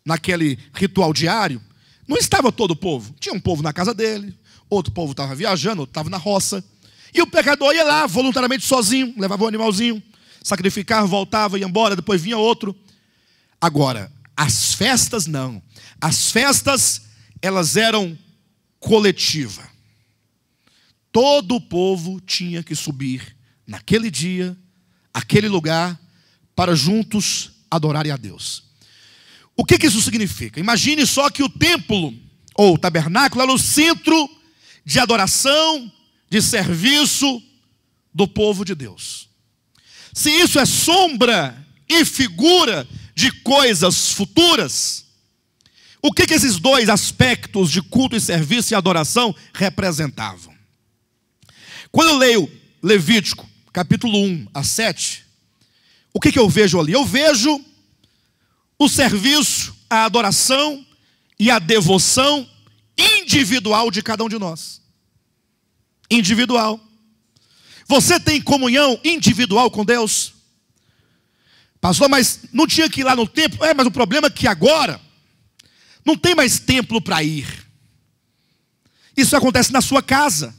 naquele ritual diário, não estava todo o povo. Tinha um povo na casa dele, outro povo estava viajando, outro estava na roça. E o pecador ia lá voluntariamente sozinho, levava um animalzinho, sacrificar, voltava, ia embora, depois vinha outro. Agora, as festas não. As festas, elas eram coletivas. Todo o povo tinha que subir naquele dia, aquele lugar, para juntos adorarem a Deus. O que isso significa? Imagine só que o templo, ou o tabernáculo, era o centro de adoração, de serviço do povo de Deus. Se isso é sombra e figura de coisas futuras, o que esses dois aspectos de culto e serviço e adoração representavam? Quando eu leio Levítico, capítulo 1 a 7, o que eu vejo ali? Eu vejo o serviço, a adoração e a devoção individual de cada um de nós. Individual. Você tem comunhão individual com Deus? Pastor, mas não tinha que ir lá no templo? Mas o problema é que agora não tem mais templo para ir. Isso acontece na sua casa,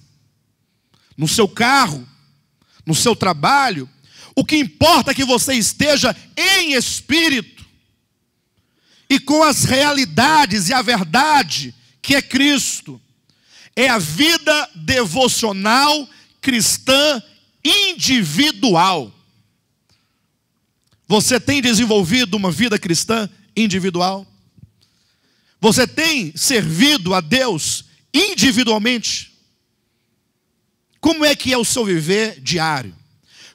no seu carro, no seu trabalho. O que importa é que você esteja em espírito e com as realidades e a verdade que é Cristo. É a vida devocional cristã individual. Você tem desenvolvido uma vida cristã individual? Você tem servido a Deus individualmente? Como é que é o seu viver diário?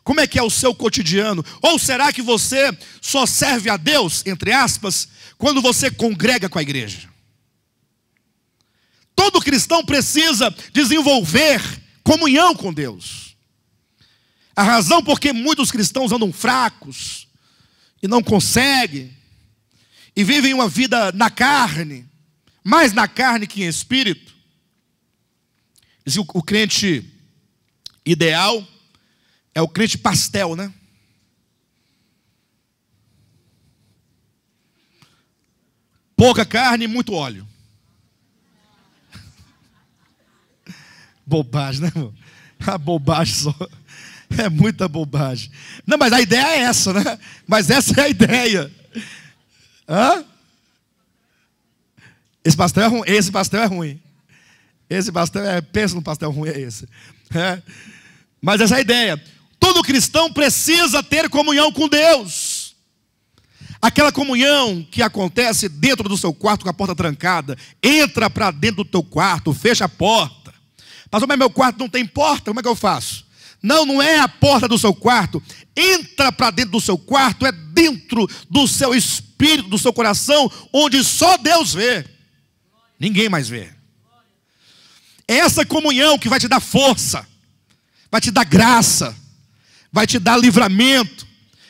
Como é que é o seu cotidiano? Ou será que você só serve a Deus, entre aspas, quando você congrega com a igreja? Todo cristão precisa desenvolver comunhão com Deus. A razão por que muitos cristãos andam fracos e não conseguem, e vivem uma vida na carne, mais na carne que em espírito. O crente ideal é o crente pastel, né? Pouca carne e muito óleo. Bobagem, né, irmão? A bobagem só. É muita bobagem. Não, mas a ideia é essa, né? Mas essa é a ideia. Hã? Esse pastel é ruim. Esse pastel é ruim. Esse pastel é... Pensa no pastel ruim, é esse. É. Mas essa é a ideia. Todo cristão precisa ter comunhão com Deus. Aquela comunhão que acontece dentro do seu quarto com a porta trancada. Entra para dentro do teu quarto, fecha a porta. Pastor, mas meu quarto não tem porta, como é que eu faço? Não é a porta do seu quarto. Entra para dentro do seu quarto, é dentro do seu espírito, do seu coração, onde só Deus vê. Ninguém mais vê. É essa comunhão que vai te dar força, vai te dar graça, vai te dar livramento,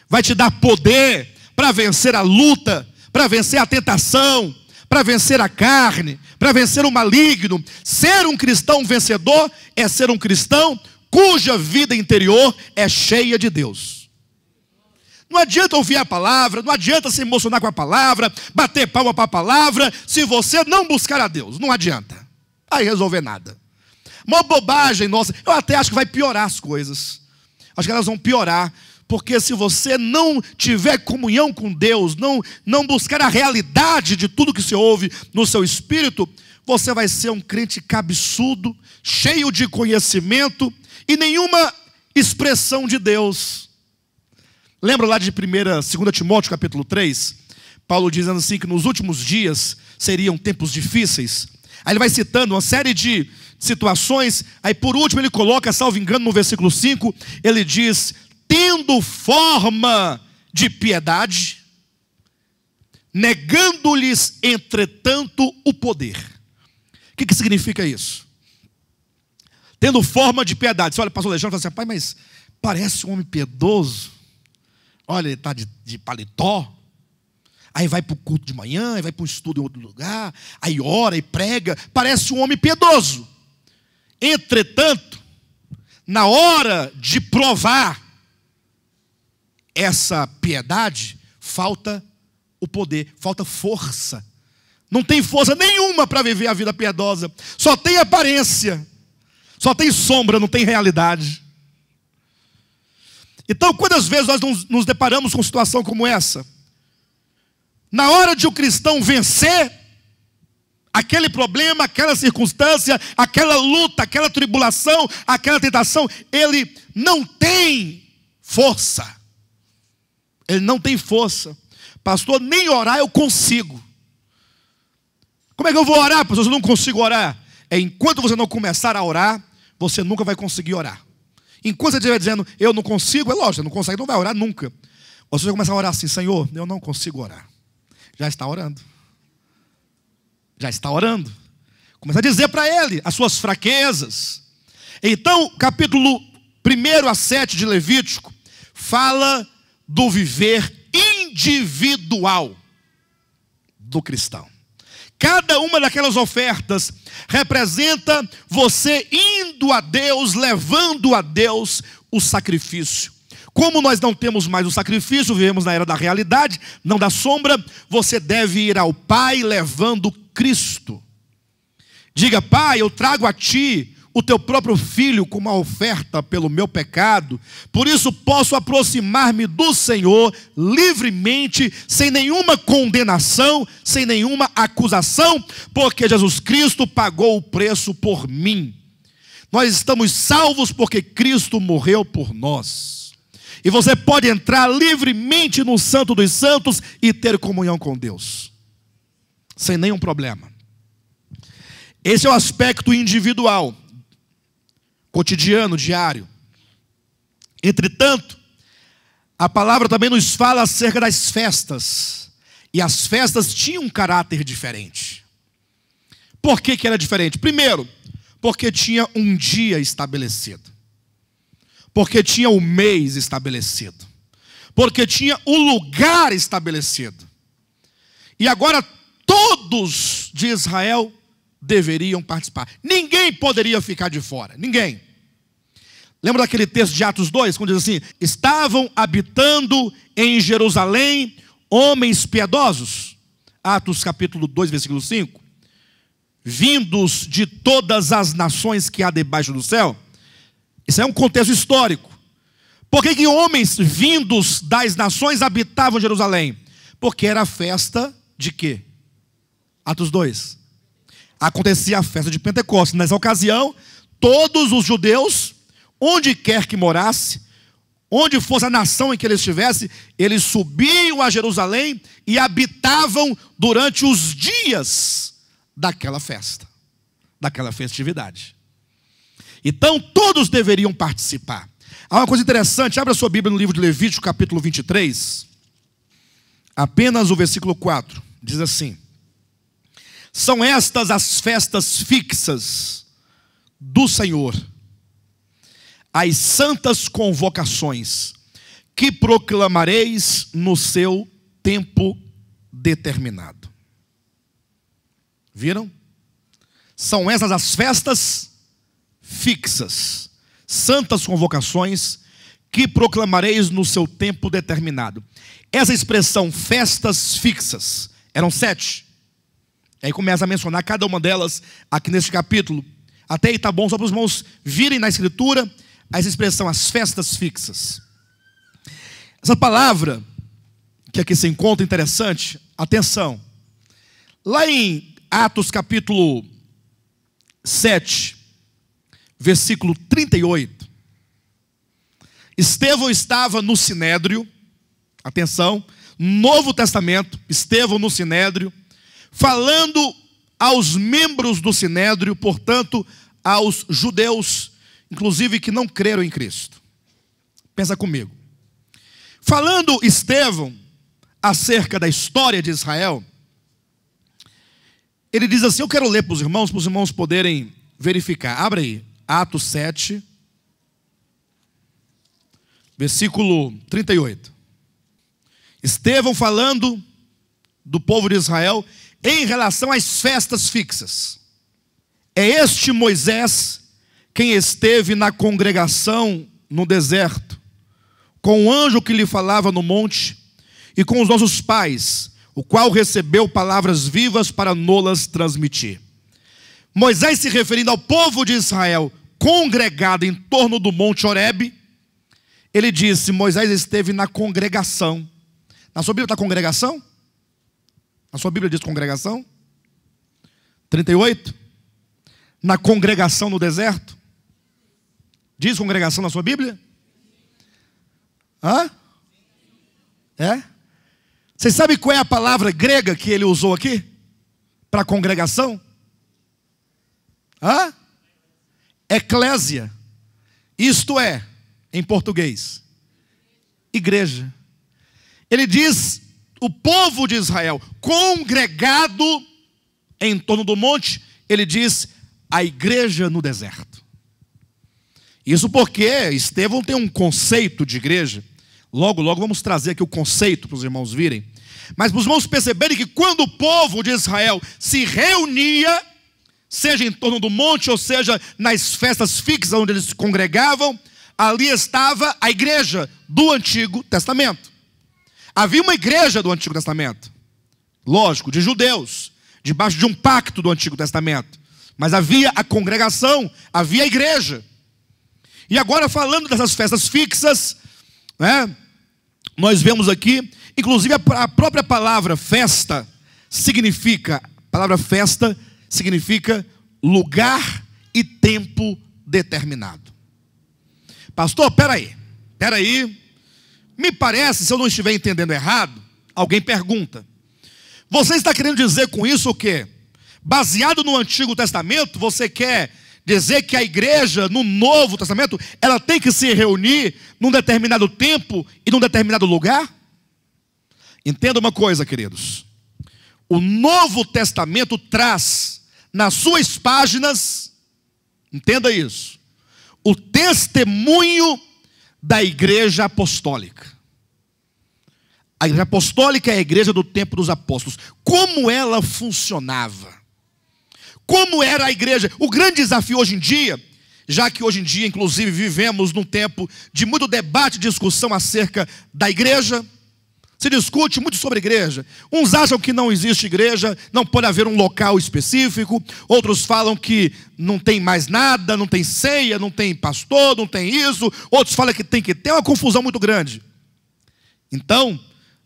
vai te dar poder para vencer a luta, para vencer a tentação, para vencer a carne, para vencer o maligno. Ser um cristão vencedor é ser um cristão cuja vida interior é cheia de Deus. Não adianta ouvir a palavra, não adianta se emocionar com a palavra, bater palma para a palavra, se você não buscar a Deus. Não adianta. Aí resolver nada. Uma bobagem nossa. Eu até acho que vai piorar as coisas. Acho que elas vão piorar. Porque se você não tiver comunhão com Deus, não buscar a realidade de tudo que se ouve no seu espírito, você vai ser um crente cabeçudo, cheio de conhecimento e nenhuma expressão de Deus. Lembra lá de 2 Timóteo capítulo 3? Paulo dizendo assim que nos últimos dias seriam tempos difíceis. Aí ele vai citando uma série de situações. Aí por último ele coloca, salvo engano, no versículo 5, ele diz: tendo forma de piedade, negando-lhes entretanto o poder. O que significa isso? Tendo forma de piedade. Você olha, pastor Alexandre e fala assim: pai, mas parece um homem piedoso. Olha, ele está de paletó. Aí vai para o culto de manhã, aí vai para um estudo em outro lugar, aí ora e prega. Parece um homem piedoso. Entretanto, na hora de provar essa piedade, falta o poder, falta força. Não tem força nenhuma para viver a vida piedosa. Só tem aparência, só tem sombra, não tem realidade. Então, quantas vezes nós nos deparamos com uma situação como essa? Na hora de o cristão vencer aquele problema, aquela circunstância, aquela luta, aquela tribulação, aquela tentação, ele não tem força. Ele não tem força. Pastor, nem orar eu consigo. Como é que eu vou orar, pastor, se eu não consigo orar? Enquanto você não começar a orar, você nunca vai conseguir orar. Enquanto você estiver dizendo, eu não consigo, é lógico, você não consegue, não vai orar nunca. Ou você vai começar a orar assim, Senhor, eu não consigo orar. Já está orando. Já está orando. Começa a dizer para Ele as suas fraquezas. Então, capítulo 1 a 7 de Levítico, fala do viver individual do cristão. Cada uma daquelas ofertas representa você indo a Deus, levando a Deus o sacrifício. Como nós não temos mais o sacrifício, vivemos na era da realidade, não da sombra, você deve ir ao Pai levando Cristo. Diga, Pai, eu trago a Ti o Teu próprio Filho como uma oferta pelo meu pecado, por isso posso aproximar-me do Senhor livremente, sem nenhuma condenação, sem nenhuma acusação, porque Jesus Cristo pagou o preço por mim. Nós estamos salvos porque Cristo morreu por nós. E você pode entrar livremente no Santo dos Santos e ter comunhão com Deus, sem nenhum problema. Esse é o aspecto individual, cotidiano, diário. Entretanto, a palavra também nos fala acerca das festas. E as festas tinham um caráter diferente. Por que era diferente? Primeiro, porque tinha um dia estabelecido. Porque tinha o mês estabelecido. Porque tinha o lugar estabelecido. E agora todos de Israel deveriam participar. Ninguém poderia ficar de fora. Ninguém. Lembra daquele texto de Atos 2, quando diz assim: estavam habitando em Jerusalém homens piedosos. Atos capítulo 2, versículo 5. Vindos de todas as nações que há debaixo do céu. Isso é um contexto histórico. Por que homens vindos das nações habitavam Jerusalém? Porque era a festa de quê? Atos 2. Acontecia a festa de Pentecostes. Nessa ocasião, todos os judeus, onde quer que morasse, onde fosse a nação em que eles estivessem, eles subiam a Jerusalém e habitavam durante os dias daquela festa, daquela festividade. Então todos deveriam participar. Há uma coisa interessante, abra sua Bíblia no livro de Levítico capítulo 23. Apenas o versículo 4, diz assim: são estas as festas fixas do Senhor, as santas convocações, que proclamareis no seu tempo determinado. Viram? São essas as festas fixas, santas convocações, que proclamareis no seu tempo determinado. Essa expressão, festas fixas, eram 7. Aí começa a mencionar cada uma delas aqui neste capítulo. Até aí está bom, só para os irmãos virem na escritura essa expressão, as festas fixas. Essa palavra, que aqui se encontra interessante, atenção. Lá em Atos capítulo 7, versículo 38. Estevão estava no Sinédrio, atenção, Novo Testamento, Estevão no Sinédrio, falando aos membros do Sinédrio, portanto, aos judeus, inclusive que não creram em Cristo. Pensa comigo. Falando Estevão acerca da história de Israel, ele diz assim, eu quero ler para os irmãos poderem verificar. Abra aí, Atos 7, versículo 38. Estevão falando do povo de Israel em relação às festas fixas. É este Moisés quem esteve na congregação no deserto, com o anjo que lhe falava no monte, e com os nossos pais, o qual recebeu palavras vivas para nolas transmitir. Moisés se referindo ao povo de Israel, congregado em torno do monte Horebe, ele disse: Moisés esteve na congregação. Na sua Bíblia está congregação? Na sua Bíblia diz congregação? 38. Na congregação no deserto? Diz congregação na sua Bíblia? Hã? É? Vocês sabem qual é a palavra grega que ele usou aqui? Para congregação? Hã? Eclésia. Isto é, em português, igreja. Ele diz: o povo de Israel congregado em torno do monte, ele diz: a igreja no deserto. Isso porque Estevão tem um conceito de igreja. Logo, logo vamos trazer aqui o conceito para os irmãos virem. Mas para os irmãos perceberem que quando o povo de Israel se reunia, seja em torno do monte, ou seja, nas festas fixas onde eles se congregavam, ali estava a igreja do Antigo Testamento. Havia uma igreja do Antigo Testamento, lógico, de judeus, debaixo de um pacto do Antigo Testamento. Mas havia a congregação, havia a igreja. E agora, falando dessas festas fixas, né, nós vemos aqui, inclusive a própria palavra festa significa, lugar e tempo determinado. Pastor, peraí, me parece, se eu não estiver entendendo errado, alguém pergunta: você está querendo dizer com isso o quê? Baseado no Antigo Testamento, você quer dizer que a igreja no Novo Testamento, ela tem que se reunir num determinado tempo e num determinado lugar? Entenda uma coisa, queridos. O Novo Testamento traz nas suas páginas, entenda isso, o testemunho da igreja apostólica. A igreja apostólica é a igreja do tempo dos apóstolos. Como ela funcionava? Como era a igreja? O grande desafio hoje em dia, já que hoje em dia, inclusive, vivemos num tempo de muito debate e discussão acerca da igreja, se discute muito sobre igreja. Uns acham que não existe igreja, não pode haver um local específico. Outros falam que não tem mais nada, não tem ceia, não tem pastor, não tem isso. Outros falam que tem que ter, uma confusão muito grande. Então,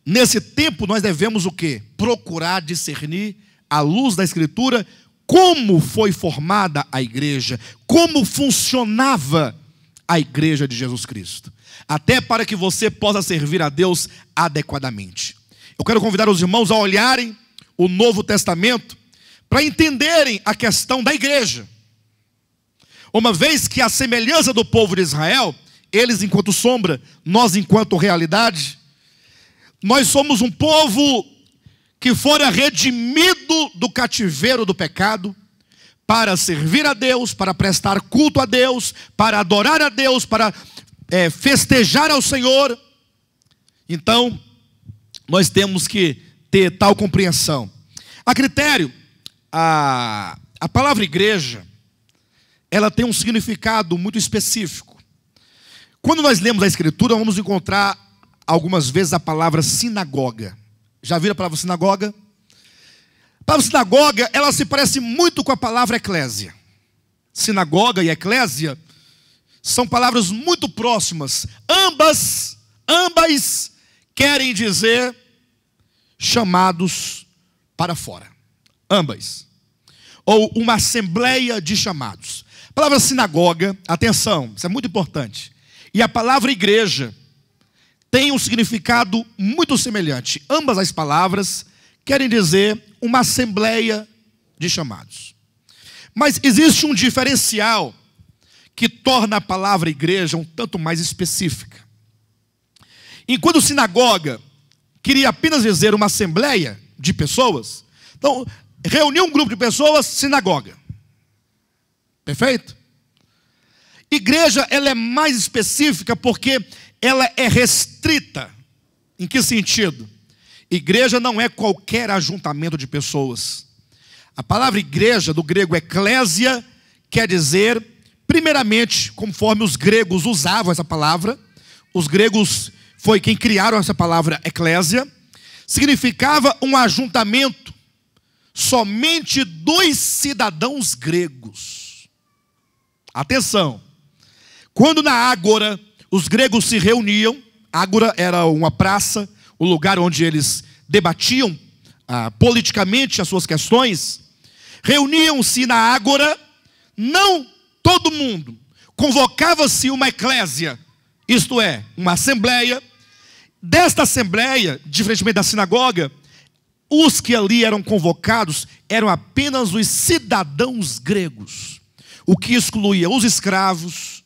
nesse tempo nós devemos o quê? Procurar discernir, à luz da Escritura, como foi formada a igreja, como funcionava a igreja de Jesus Cristo, até para que você possa servir a Deus adequadamente. Eu quero convidar os irmãos a olharem o Novo Testamento para entenderem a questão da igreja. Uma vez que a semelhança do povo de Israel, eles enquanto sombra, nós enquanto realidade, nós somos um povo que fora redimido do cativeiro do pecado, para servir a Deus, para prestar culto a Deus, para adorar a Deus, para festejar ao Senhor. Então, nós temos que ter tal compreensão. A critério, a palavra igreja, ela tem um significado muito específico. Quando nós lemos a Escritura, vamos encontrar algumas vezes a palavra sinagoga. Já viram a palavra sinagoga? A palavra sinagoga, ela se parece muito com a palavra eclésia. Sinagoga e eclésia são palavras muito próximas. Ambas querem dizer chamados para fora. Ambas. Ou uma assembleia de chamados. A palavra sinagoga, atenção, isso é muito importante. E a palavra igreja tem um significado muito semelhante. Ambas as palavras querem dizer uma assembleia de chamados. Mas existe um diferencial que torna a palavra igreja um tanto mais específica. Enquanto sinagoga queria apenas dizer uma assembleia de pessoas, então reunir um grupo de pessoas, sinagoga. Perfeito? Igreja, ela é mais específica porque ela é restrita. Em que sentido? Igreja não é qualquer ajuntamento de pessoas. A palavra igreja, do grego eclésia, quer dizer, primeiramente, conforme os gregos usavam essa palavra, os gregos foi quem criaram essa palavra eclésia, significava um ajuntamento somente dos cidadãos gregos. Atenção, quando na ágora, os gregos se reuniam. Ágora era uma praça, o lugar onde eles debatiam politicamente as suas questões. Reuniam-se na ágora, não todo mundo. Convocava-se uma eclésia, isto é, uma assembleia. Desta assembleia, diferentemente da sinagoga, os que ali eram convocados eram apenas os cidadãos gregos, o que excluía os escravos,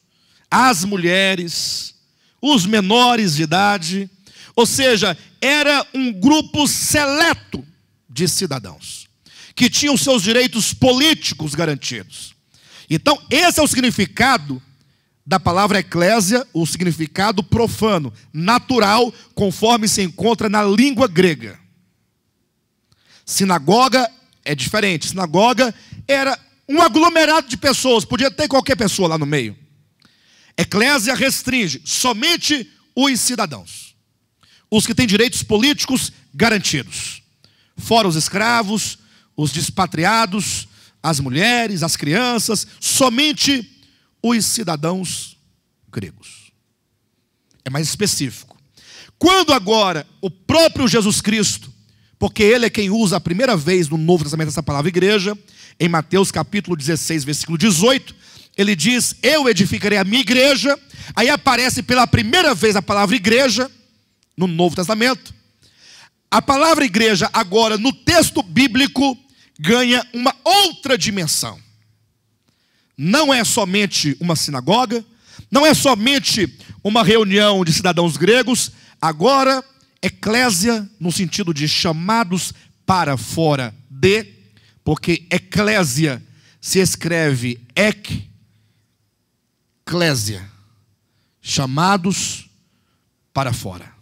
as mulheres, os menores de idade, ou seja, era um grupo seleto de cidadãos, que tinham seus direitos políticos garantidos. Então, esse é o significado da palavra eclésia, o significado profano, natural, conforme se encontra na língua grega. Sinagoga é diferente. Sinagoga era um aglomerado de pessoas, podia ter qualquer pessoa lá no meio. Eclésia restringe somente os cidadãos, os que têm direitos políticos garantidos, fora os escravos, os despatriados, as mulheres, as crianças, somente os cidadãos gregos. É mais específico. Quando agora o próprio Jesus Cristo, porque ele é quem usa a primeira vez no Novo Testamento essa palavra igreja, em Mateus capítulo 16, versículo 18, ele diz: eu edificarei a minha igreja. Aí aparece pela primeira vez a palavra igreja no Novo Testamento. A palavra igreja agora no texto bíblico ganha uma outra dimensão. Não é somente uma sinagoga, não é somente uma reunião de cidadãos gregos. Agora, eclésia no sentido de chamados para fora de, porque eclésia se escreve eclésia, chamados para fora.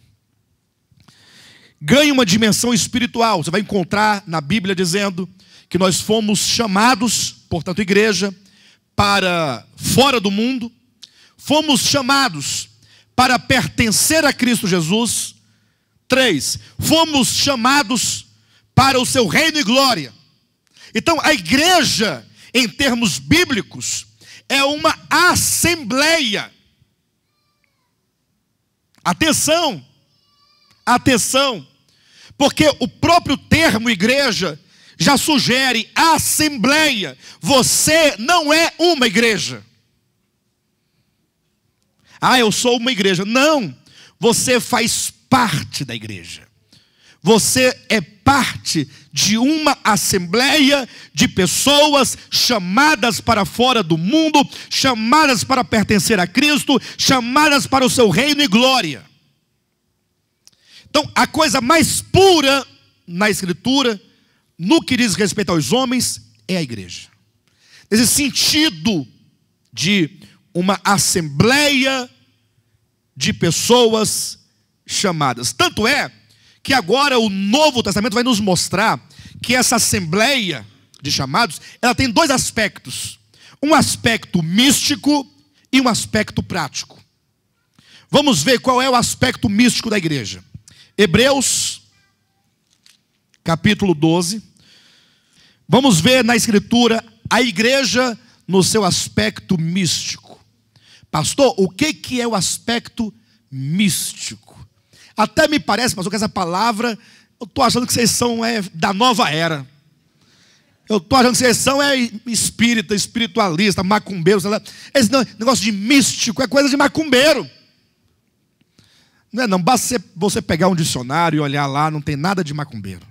Ganha uma dimensão espiritual. Você vai encontrar na Bíblia dizendo que nós fomos chamados, portanto igreja, para fora do mundo. Fomos chamados para pertencer a Cristo Jesus. 3, fomos chamados para o seu reino e glória. Então a igreja, em termos bíblicos, é uma assembleia. Atenção, atenção, porque o próprio termo igreja já sugere assembleia. Você não é uma igreja. Eu sou uma igreja. Não, você faz parte da igreja. Você é parte de uma assembleia de pessoas chamadas para fora do mundo, chamadas para pertencer a Cristo, chamadas para o seu reino e glória. Então, a coisa mais pura na Escritura, no que diz respeito aos homens, é a igreja. Nesse sentido de uma assembleia de pessoas chamadas. Tanto é que agora o Novo Testamento vai nos mostrar que essa assembleia de chamados, ela tem dois aspectos. Um aspecto místico e um aspecto prático. Vamos ver qual é o aspecto místico da igreja. Hebreus, capítulo 12. Vamos ver na Escritura a igreja no seu aspecto místico. Pastor, o que é o aspecto místico? Até me parece, pastor, que essa palavra, eu estou achando que vocês são da nova era. Eu estou achando que vocês são espírita, espiritualista, macumbeiro. Esse negócio de místico é coisa de macumbeiro. Não, basta você pegar um dicionário e olhar lá, não tem nada de macumbeiro.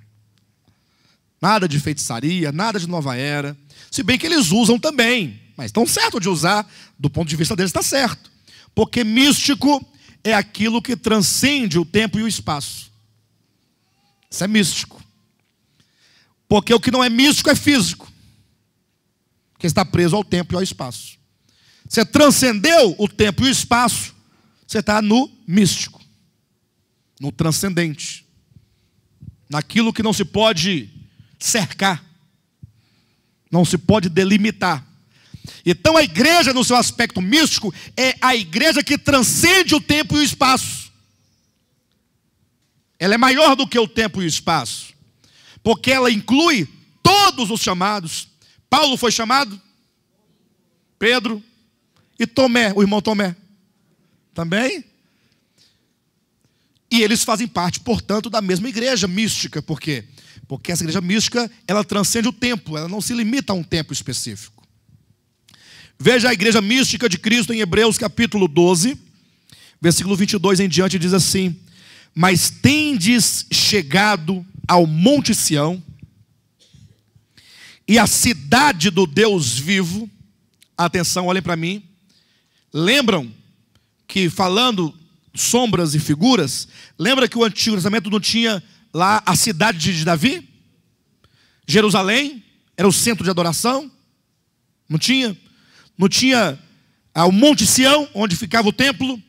Nada de feitiçaria, nada de nova era. Se bem que eles usam também, mas estão certo de usar, do ponto de vista deles está certo. Porque místico é aquilo que transcende o tempo e o espaço. Isso é místico. Porque o que não é místico é físico, que está preso ao tempo e ao espaço. Você transcendeu o tempo e o espaço, você está no místico, no transcendente, naquilo que não se pode cercar, não se pode delimitar. Então a igreja no seu aspecto místico é a igreja que transcende o tempo e o espaço. Ela é maior do que o tempo e o espaço, porque ela inclui todos os chamados. Paulo foi chamado, Pedro e Tomé, o irmão Tomé. Também? E eles fazem parte, portanto, da mesma igreja mística. Por quê? Porque essa igreja mística, ela transcende o tempo, ela não se limita a um tempo específico. Veja a igreja mística de Cristo em Hebreus capítulo 12, versículo 22 em diante, diz assim: mas tendes chegado ao Monte Sião, e a cidade do Deus vivo. Atenção, olhem para mim. Lembram que, falando sombras e figuras, lembra que o Antigo Testamento não tinha lá a cidade de Davi? Jerusalém era o centro de adoração? Não tinha? Não tinha o Monte Sião, onde ficava o templo?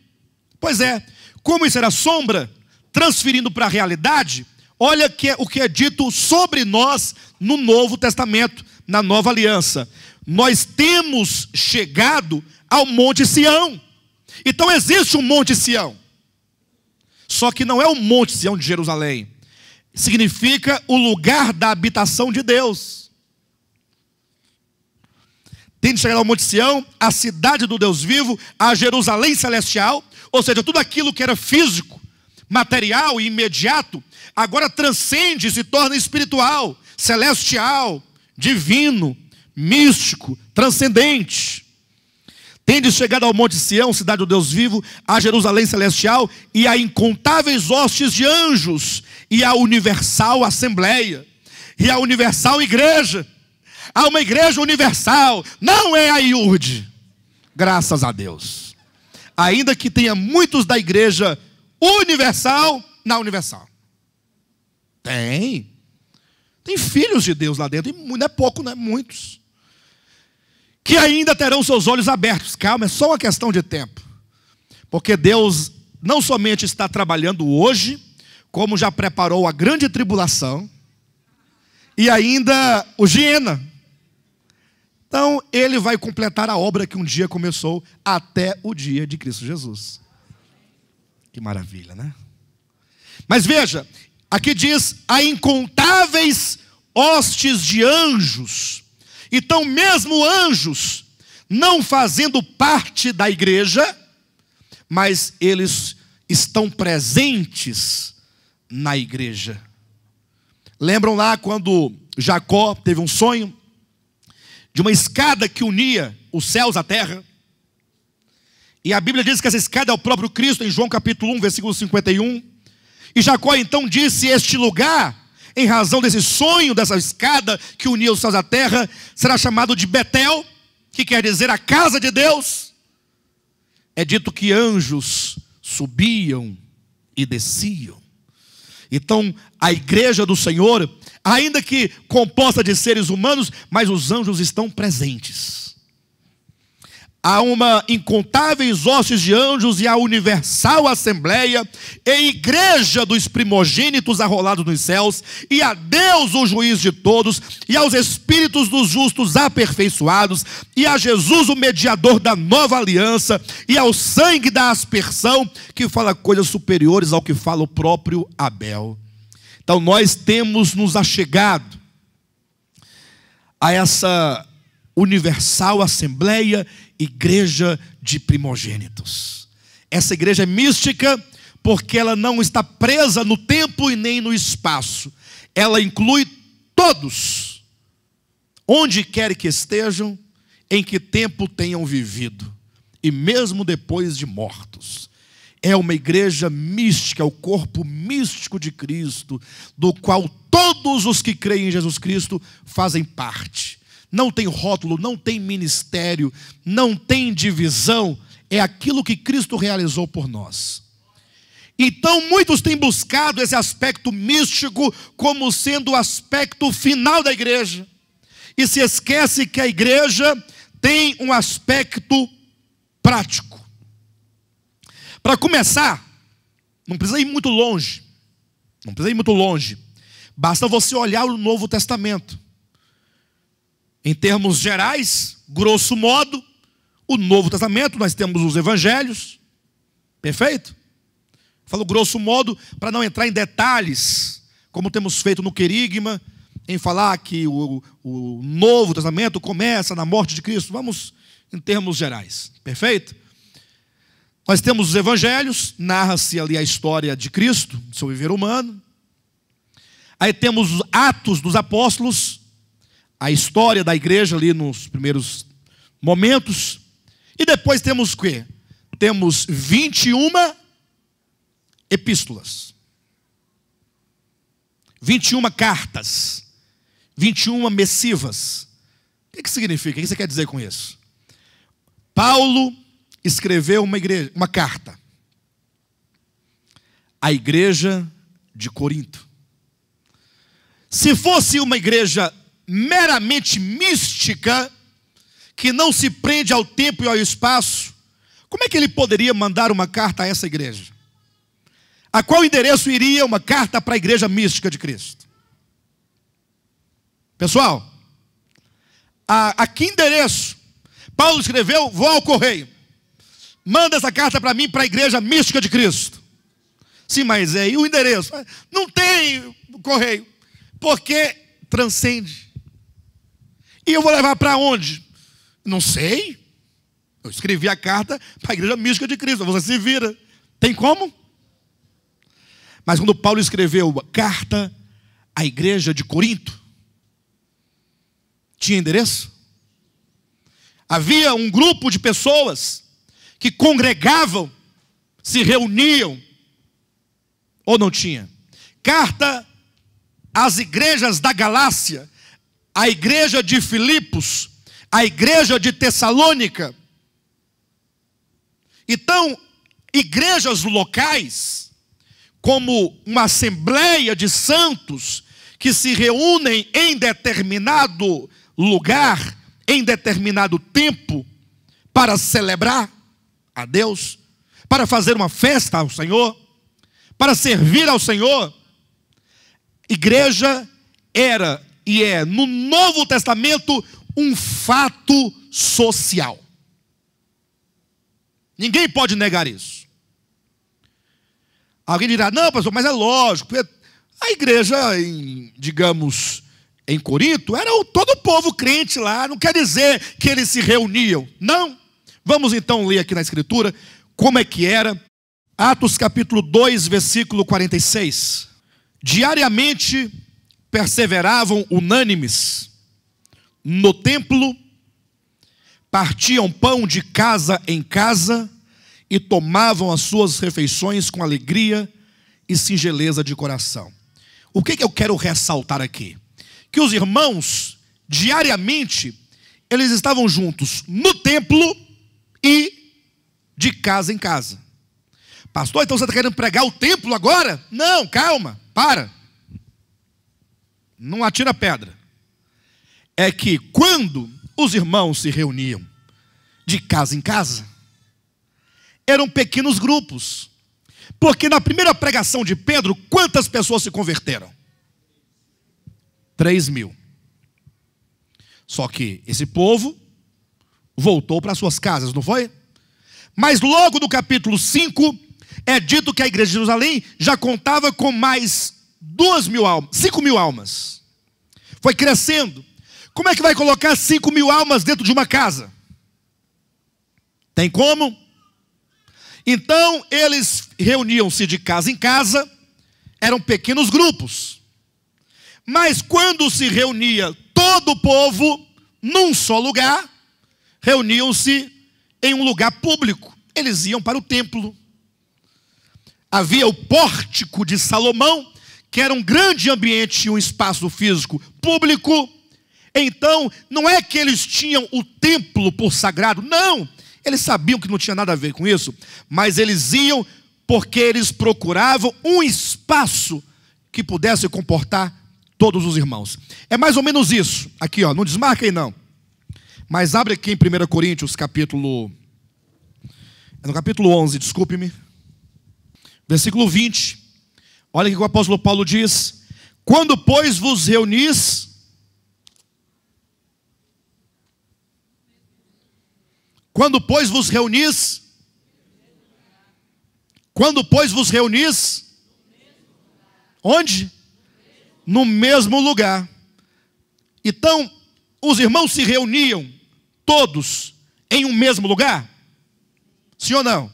Pois é, como isso era sombra, transferindo para a realidade, olha o que é dito sobre nós no Novo Testamento, na Nova Aliança. Nós temos chegado ao Monte Sião. Então existe um Monte Sião. Só que não é o Monte Sião de Jerusalém. Significa o lugar da habitação de Deus. Tem de chegar ao Monte Sião, a cidade do Deus vivo, a Jerusalém celestial, ou seja, tudo aquilo que era físico, material e imediato, agora transcende e se torna espiritual, celestial, divino, místico, transcendente. Tendes chegado ao Monte Sião, cidade do Deus vivo, a Jerusalém celestial, e a incontáveis hostes de anjos, e a universal assembleia, e a universal igreja. Há uma igreja universal, não é a IURD, graças a Deus. Ainda que tenha muitos da igreja universal, na universal. Tem filhos de Deus lá dentro, e não é pouco, não é muitos, que ainda terão seus olhos abertos. Calma, é só uma questão de tempo. Porque Deus não somente está trabalhando hoje, como já preparou a grande tribulação, e ainda o Giena. Então, Ele vai completar a obra que um dia começou, até o dia de Cristo Jesus. Que maravilha, né? Mas veja, aqui diz, há incontáveis hostes de anjos. Então, mesmo anjos, não fazendo parte da igreja, mas eles estão presentes na igreja. Lembram lá quando Jacó teve um sonho de uma escada que unia os céus à terra? E a Bíblia diz que essa escada é o próprio Cristo, em João capítulo 1, versículo 51. E Jacó então disse: este lugar, em razão desse sonho, dessa escada que unia os céus à terra, será chamado de Betel, que quer dizer a casa de Deus. É dito que anjos subiam e desciam. Então, a igreja do Senhor, ainda que composta de seres humanos, mas os anjos estão presentes. Há uma incontáveis hostes de anjos e a universal assembleia, e igreja dos primogênitos arrolados nos céus, e a Deus o juiz de todos, e aos espíritos dos justos aperfeiçoados, e a Jesus o mediador da nova aliança, e ao sangue da aspersão, que fala coisas superiores ao que fala o próprio Abel. Então nós temos nos achegado a essa universal assembleia, igreja de primogênitos. Essa igreja é mística porque ela não está presa no tempo e nem no espaço. Ela inclui todos, onde quer que estejam, em que tempo tenham vivido, e mesmo depois de mortos. É uma igreja mística, o corpo místico de Cristo, do qual todos os que creem em Jesus Cristo fazem parte. Não tem rótulo, não tem ministério, não tem divisão. É aquilo que Cristo realizou por nós. Então muitos têm buscado esse aspecto místico como sendo o aspecto final da igreja. E se esquece que a igreja tem um aspecto prático. Para começar, não precisa ir muito longe. Não precisa ir muito longe. Basta você olhar o Novo Testamento. Em termos gerais, grosso modo, o Novo Testamento, nós temos os evangelhos. Perfeito? Falo grosso modo para não entrar em detalhes, como temos feito no Querigma, em falar que o Novo Testamento começa na morte de Cristo. Vamos em termos gerais. Perfeito? Nós temos os evangelhos, narra-se ali a história de Cristo, seu viver humano. Aí temos os Atos dos Apóstolos, a história da igreja ali nos primeiros momentos. E depois temos o quê? Temos 21 epístolas. 21 cartas. 21 missivas. O que significa? O que você quer dizer com isso? Paulo escreveu uma carta à igreja de Corinto. Se fosse uma igreja meramente mística, que não se prende ao tempo e ao espaço, como é que ele poderia mandar uma carta a essa igreja? A qual endereço iria uma carta para a igreja mística de Cristo? Pessoal, a que endereço? Paulo escreveu: vou ao correio, manda essa carta para mim, para a igreja mística de Cristo. Sim, mas e o endereço? Não tem correio, porque transcende. E eu vou levar para onde? Não sei. Eu escrevi a carta para a igreja mística de Cristo. Você se vira. Tem como? Mas quando Paulo escreveu a carta à igreja de Corinto, tinha endereço? Havia um grupo de pessoas que congregavam, se reuniam, ou não tinha? Carta às igrejas da Galácia, a igreja de Filipos, a igreja de Tessalônica. Então, igrejas locais, como uma assembleia de santos que se reúnem em determinado lugar, em determinado tempo, para celebrar a Deus, para fazer uma festa ao Senhor, para servir ao Senhor. Igreja era e é, no Novo Testamento, um fato social. Ninguém pode negar isso. Alguém dirá: não, pastor, mas é lógico, porque a igreja, digamos, em Corinto, era todo o povo crente lá, não quer dizer que eles se reuniam. Não. Vamos então ler aqui na Escritura como é que era. Atos capítulo 2, versículo 46. Diariamente perseveravam unânimes no templo, partiam pão de casa em casa e tomavam as suas refeições com alegria e singeleza de coração. O que eu quero ressaltar aqui? Que os irmãos, diariamente, eles estavam juntos no templo e de casa em casa. Pastor, então você está querendo pregar o templo agora? Não, calma, para. Não atira pedra. É que quando os irmãos se reuniam de casa em casa, eram pequenos grupos. Porque na primeira pregação de Pedro, quantas pessoas se converteram? 3.000. Só que esse povo voltou para suas casas, não foi? Mas logo no capítulo 5, é dito que a igreja de Jerusalém já contava com mais 2.000 almas, 5.000 almas. Foi crescendo. Como é que vai colocar 5.000 almas dentro de uma casa? Tem como? Então eles reuniam-se de casa em casa, eram pequenos grupos. Mas quando se reunia todo o povo num só lugar, reuniam-se em um lugar público. Eles iam para o templo. Havia o pórtico de Salomão, que era um grande ambiente, um espaço físico público. Então, não é que eles tinham o templo por sagrado, não. Eles sabiam que não tinha nada a ver com isso, mas eles iam porque eles procuravam um espaço que pudesse comportar todos os irmãos. É mais ou menos isso. Aqui, ó, não desmarca aí não. Mas abre aqui em 1 Coríntios, capítulo... É no capítulo 11, desculpe-me. Versículo 20. Olha o que o apóstolo Paulo diz: quando, pois, vos reunis... Quando, pois, vos reunis... Quando, pois, vos reunis... Onde? No mesmo lugar. Então, os irmãos se reuniam todos em um mesmo lugar? Sim ou não?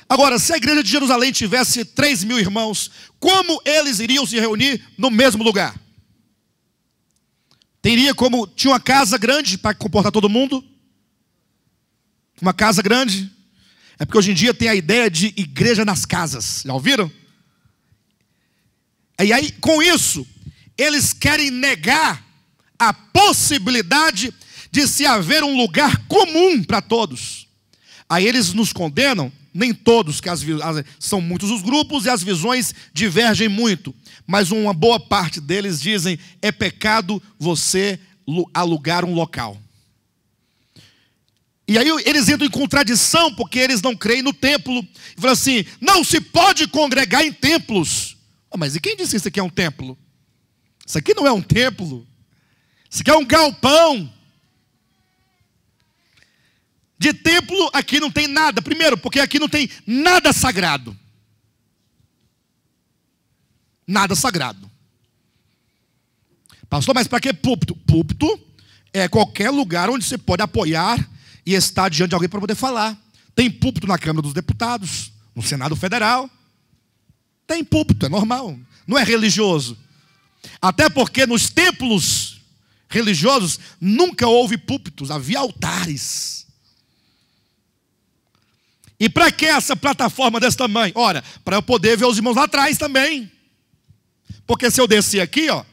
Agora, se a igreja de Jerusalém tivesse 3.000 irmãos, como eles iriam se reunir no mesmo lugar? Tinha uma casa grande para comportar todo mundo? Uma casa grande? É porque hoje em dia tem a ideia de igreja nas casas. Já ouviram? E aí, com isso, eles querem negar a possibilidade de se haver um lugar comum para todos. Aí eles nos condenam, nem todos, que são muitos os grupos e as visões divergem muito. Mas uma boa parte deles dizem, é pecado você alugar um local. E aí eles entram em contradição, porque eles não creem no templo. E falam assim, não se pode congregar em templos. Mas e quem disse que isso aqui é um templo? Isso aqui não é um templo. Isso aqui é um galpão. De templo aqui não tem nada. Primeiro, porque aqui não tem nada sagrado. Nada sagrado. Pastor, mas para que púlpito? Púlpito é qualquer lugar onde você pode apoiar e estar diante de alguém para poder falar. Tem púlpito na Câmara dos Deputados, no Senado Federal. Tem púlpito, é normal. Não é religioso. Até porque nos templos religiosos nunca houve púlpitos, havia altares. E para que essa plataforma desse tamanho? Ora, para eu poder ver os irmãos lá atrás também. Porque se eu descer aqui, ó,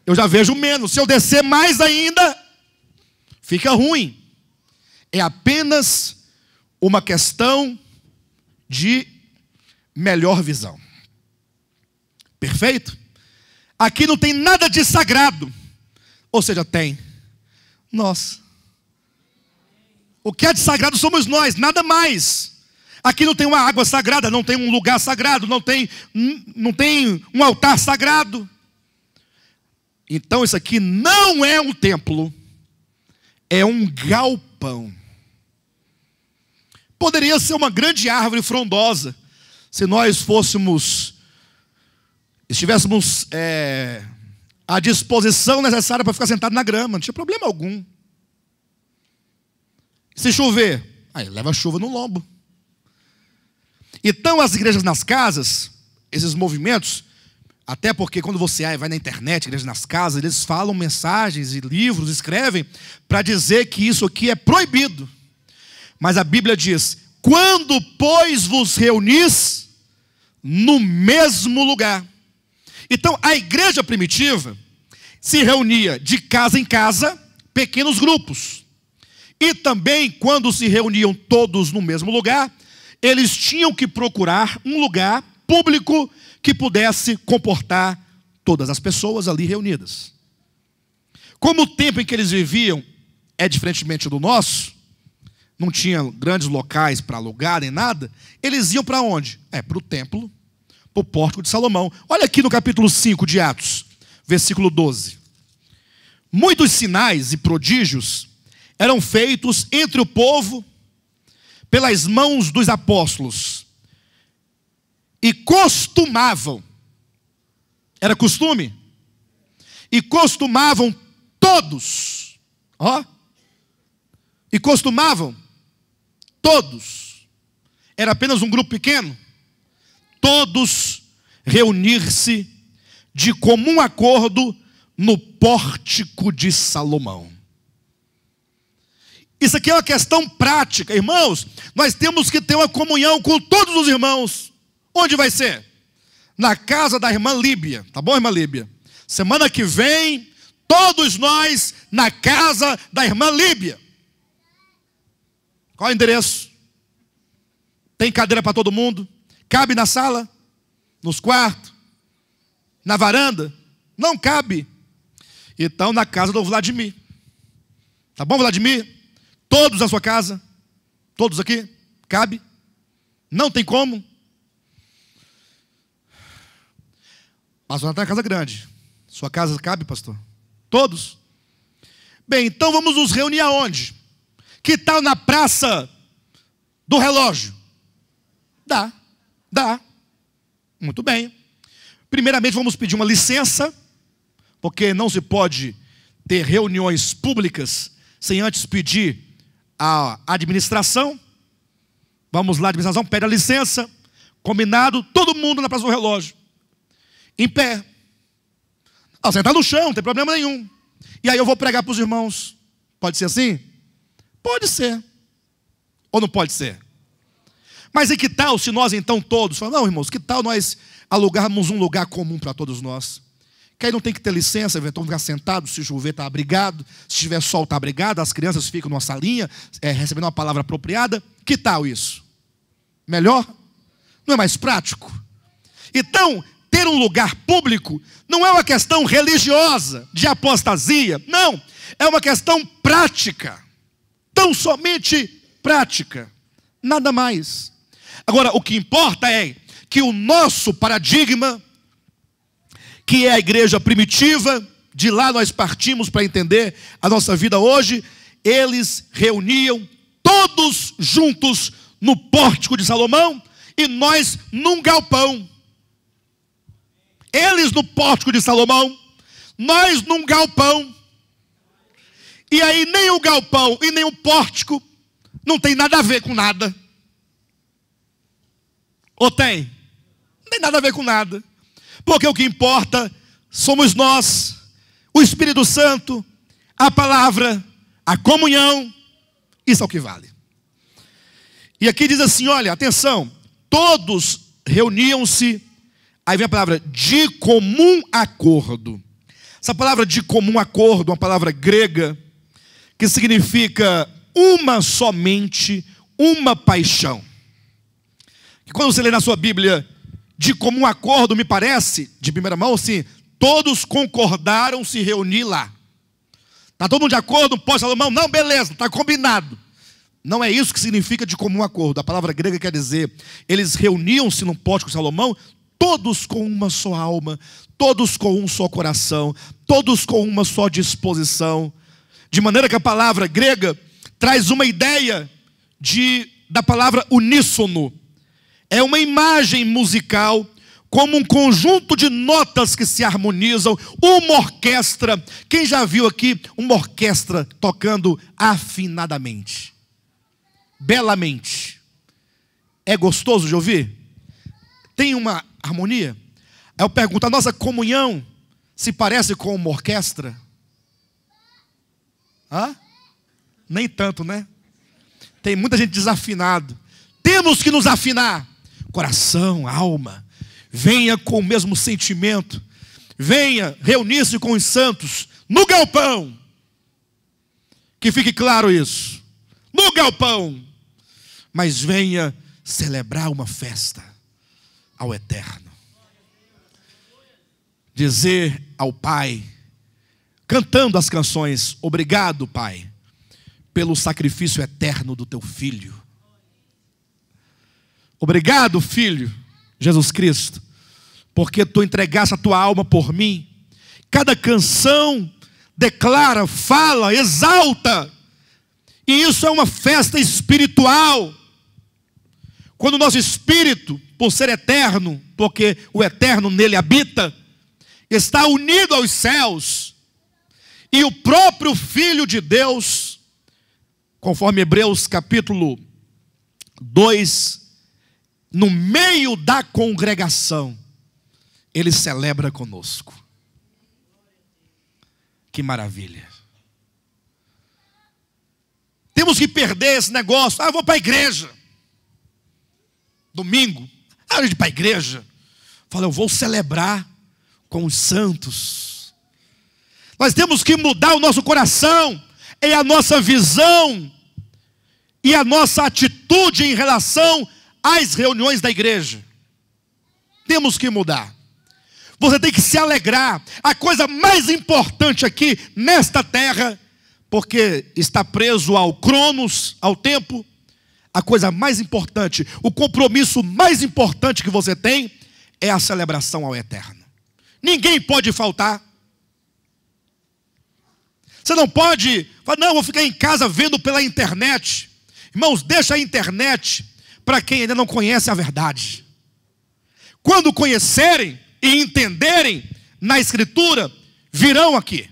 eu já vejo menos. Se eu descer mais ainda, fica ruim. É apenas uma questão de melhor visão. Perfeito? Aqui não tem nada de sagrado. Ou seja, tem nós. O que é de sagrado somos nós, nada mais. Aqui não tem uma água sagrada, não tem um lugar sagrado, não tem um altar sagrado. Então isso aqui não é um templo, é um galpão. Poderia ser uma grande árvore frondosa, se nós estivéssemos à disposição necessária para ficar sentado na grama, não tinha problema algum. Se chover, aí leva a chuva no lombo. Então as igrejas nas casas, esses movimentos, até porque quando você vai na internet, igrejas nas casas, eles falam mensagens e livros, escrevem, para dizer que isso aqui é proibido. Mas a Bíblia diz, quando pois vos reunis no mesmo lugar. Então a igreja primitiva se reunia de casa em casa, pequenos grupos. E também quando se reuniam todos no mesmo lugar, eles tinham que procurar um lugar público que pudesse comportar todas as pessoas ali reunidas. Como o tempo em que eles viviam é diferentemente do nosso, não tinha grandes locais para alugar nem nada, eles iam para onde? Para o templo, para o pórtico de Salomão. Olha aqui no capítulo 5 de Atos, versículo 12. Muitos sinais e prodígios eram feitos entre o povo pelas mãos dos apóstolos. E costumavam, era costume? E costumavam todos, e costumavam todos, era apenas um grupo pequeno, todos reunir-se de comum acordo no pórtico de Salomão. Isso aqui é uma questão prática, irmãos. Nós temos que ter uma comunhão com todos os irmãos. Onde vai ser? Na casa da irmã Líbia, tá bom, irmã Líbia? Semana que vem, todos nós na casa da irmã Líbia. Qual é o endereço? Tem cadeira para todo mundo? Cabe na sala? Nos quartos? Na varanda? Não cabe. Então na casa do Vladimir. Tá bom, Vladimir? Todos na sua casa? Todos aqui? Cabe? Não tem como? Pastor, está na casa grande. Sua casa cabe, pastor? Todos? Bem, então vamos nos reunir aonde? Que tal na praça do relógio? Dá. Muito bem. Primeiramente vamos pedir uma licença, porque não se pode ter reuniões públicas sem antes pedir a administração. Vamos lá, a administração pede a licença, combinado, todo mundo na praça do relógio, em pé. Sentar no chão, não tem problema nenhum. E aí eu vou pregar para os irmãos. Pode ser assim? Pode ser. Ou não pode ser? Mas e que tal se nós então todos, não, irmãos, que tal nós alugarmos um lugar comum para todos nós? Que aí não tem que ter licença, então ficar sentado, se chover está abrigado, se tiver sol está abrigado, as crianças ficam numa salinha, recebendo uma palavra apropriada. Que tal isso? Melhor? Não é mais prático? Então, ter um lugar público não é uma questão religiosa, de apostasia, não, é uma questão prática, tão somente prática, nada mais. Agora, o que importa é que o nosso paradigma, que é a igreja primitiva, de lá nós partimos para entender a nossa vida hoje, eles reuniam todos juntos no pórtico de Salomão e nós num galpão. Eles no pórtico de Salomão, nós num galpão. E aí nem o galpão e nem o pórtico não tem nada a ver com nada. Ou tem? Não tem nada a ver com nada. Porque o que importa somos nós, o Espírito Santo, a palavra, a comunhão. Isso é o que vale. E aqui diz assim, olha, atenção, todos reuniam-se, aí vem a palavra de comum acordo. Essa palavra de comum acordo, uma palavra grega, que significa uma somente, uma paixão. Que quando você lê na sua Bíblia, de comum acordo, me parece, de primeira mão, assim, todos concordaram se reunir lá. Está todo mundo de acordo? Pode Salomão? Não, beleza, está combinado. Não é isso que significa de comum acordo. A palavra grega quer dizer, eles reuniam-se no pórtico de Salomão, todos com uma só alma, todos com um só coração, todos com uma só disposição. De maneira que a palavra grega traz uma ideia da palavra uníssono. É uma imagem musical, como um conjunto de notas que se harmonizam, uma orquestra. Quem já viu aqui uma orquestra tocando afinadamente? Belamente. É gostoso de ouvir? Tem uma harmonia? Aí eu pergunto, a nossa comunhão se parece com uma orquestra? Nem tanto, né? Tem muita gente desafinado. Temos que nos afinar. Coração, alma, venha com o mesmo sentimento, venha reunir-se com os santos no galpão. Que fique claro isso, no galpão. Mas venha celebrar uma festa ao Eterno. Dizer ao Pai, cantando as canções, obrigado, Pai, pelo sacrifício eterno do teu Filho. Obrigado, Filho, Jesus Cristo, porque tu entregaste a tua alma por mim. Cada canção declara, fala, exalta. E isso é uma festa espiritual. Quando o nosso espírito, por ser eterno, porque o eterno nele habita, está unido aos céus, e o próprio Filho de Deus, conforme Hebreus capítulo 2, no meio da congregação, ele celebra conosco. Que maravilha. Temos que perder esse negócio. Eu vou para a igreja domingo, hora de ir para a igreja. Fala, eu vou celebrar com os santos. Nós temos que mudar o nosso coração, e a nossa visão e a nossa atitude em relação às reuniões da igreja. Temos que mudar. Você tem que se alegrar. A coisa mais importante aqui nesta terra, porque está preso ao cronos, ao tempo, a coisa mais importante, o compromisso mais importante que você tem é a celebração ao Eterno. Ninguém pode faltar. Você não pode falar, não, vou ficar em casa vendo pela internet. Irmãos, deixa a internet para quem ainda não conhece a verdade. Quando conhecerem e entenderem na Escritura, virão aqui.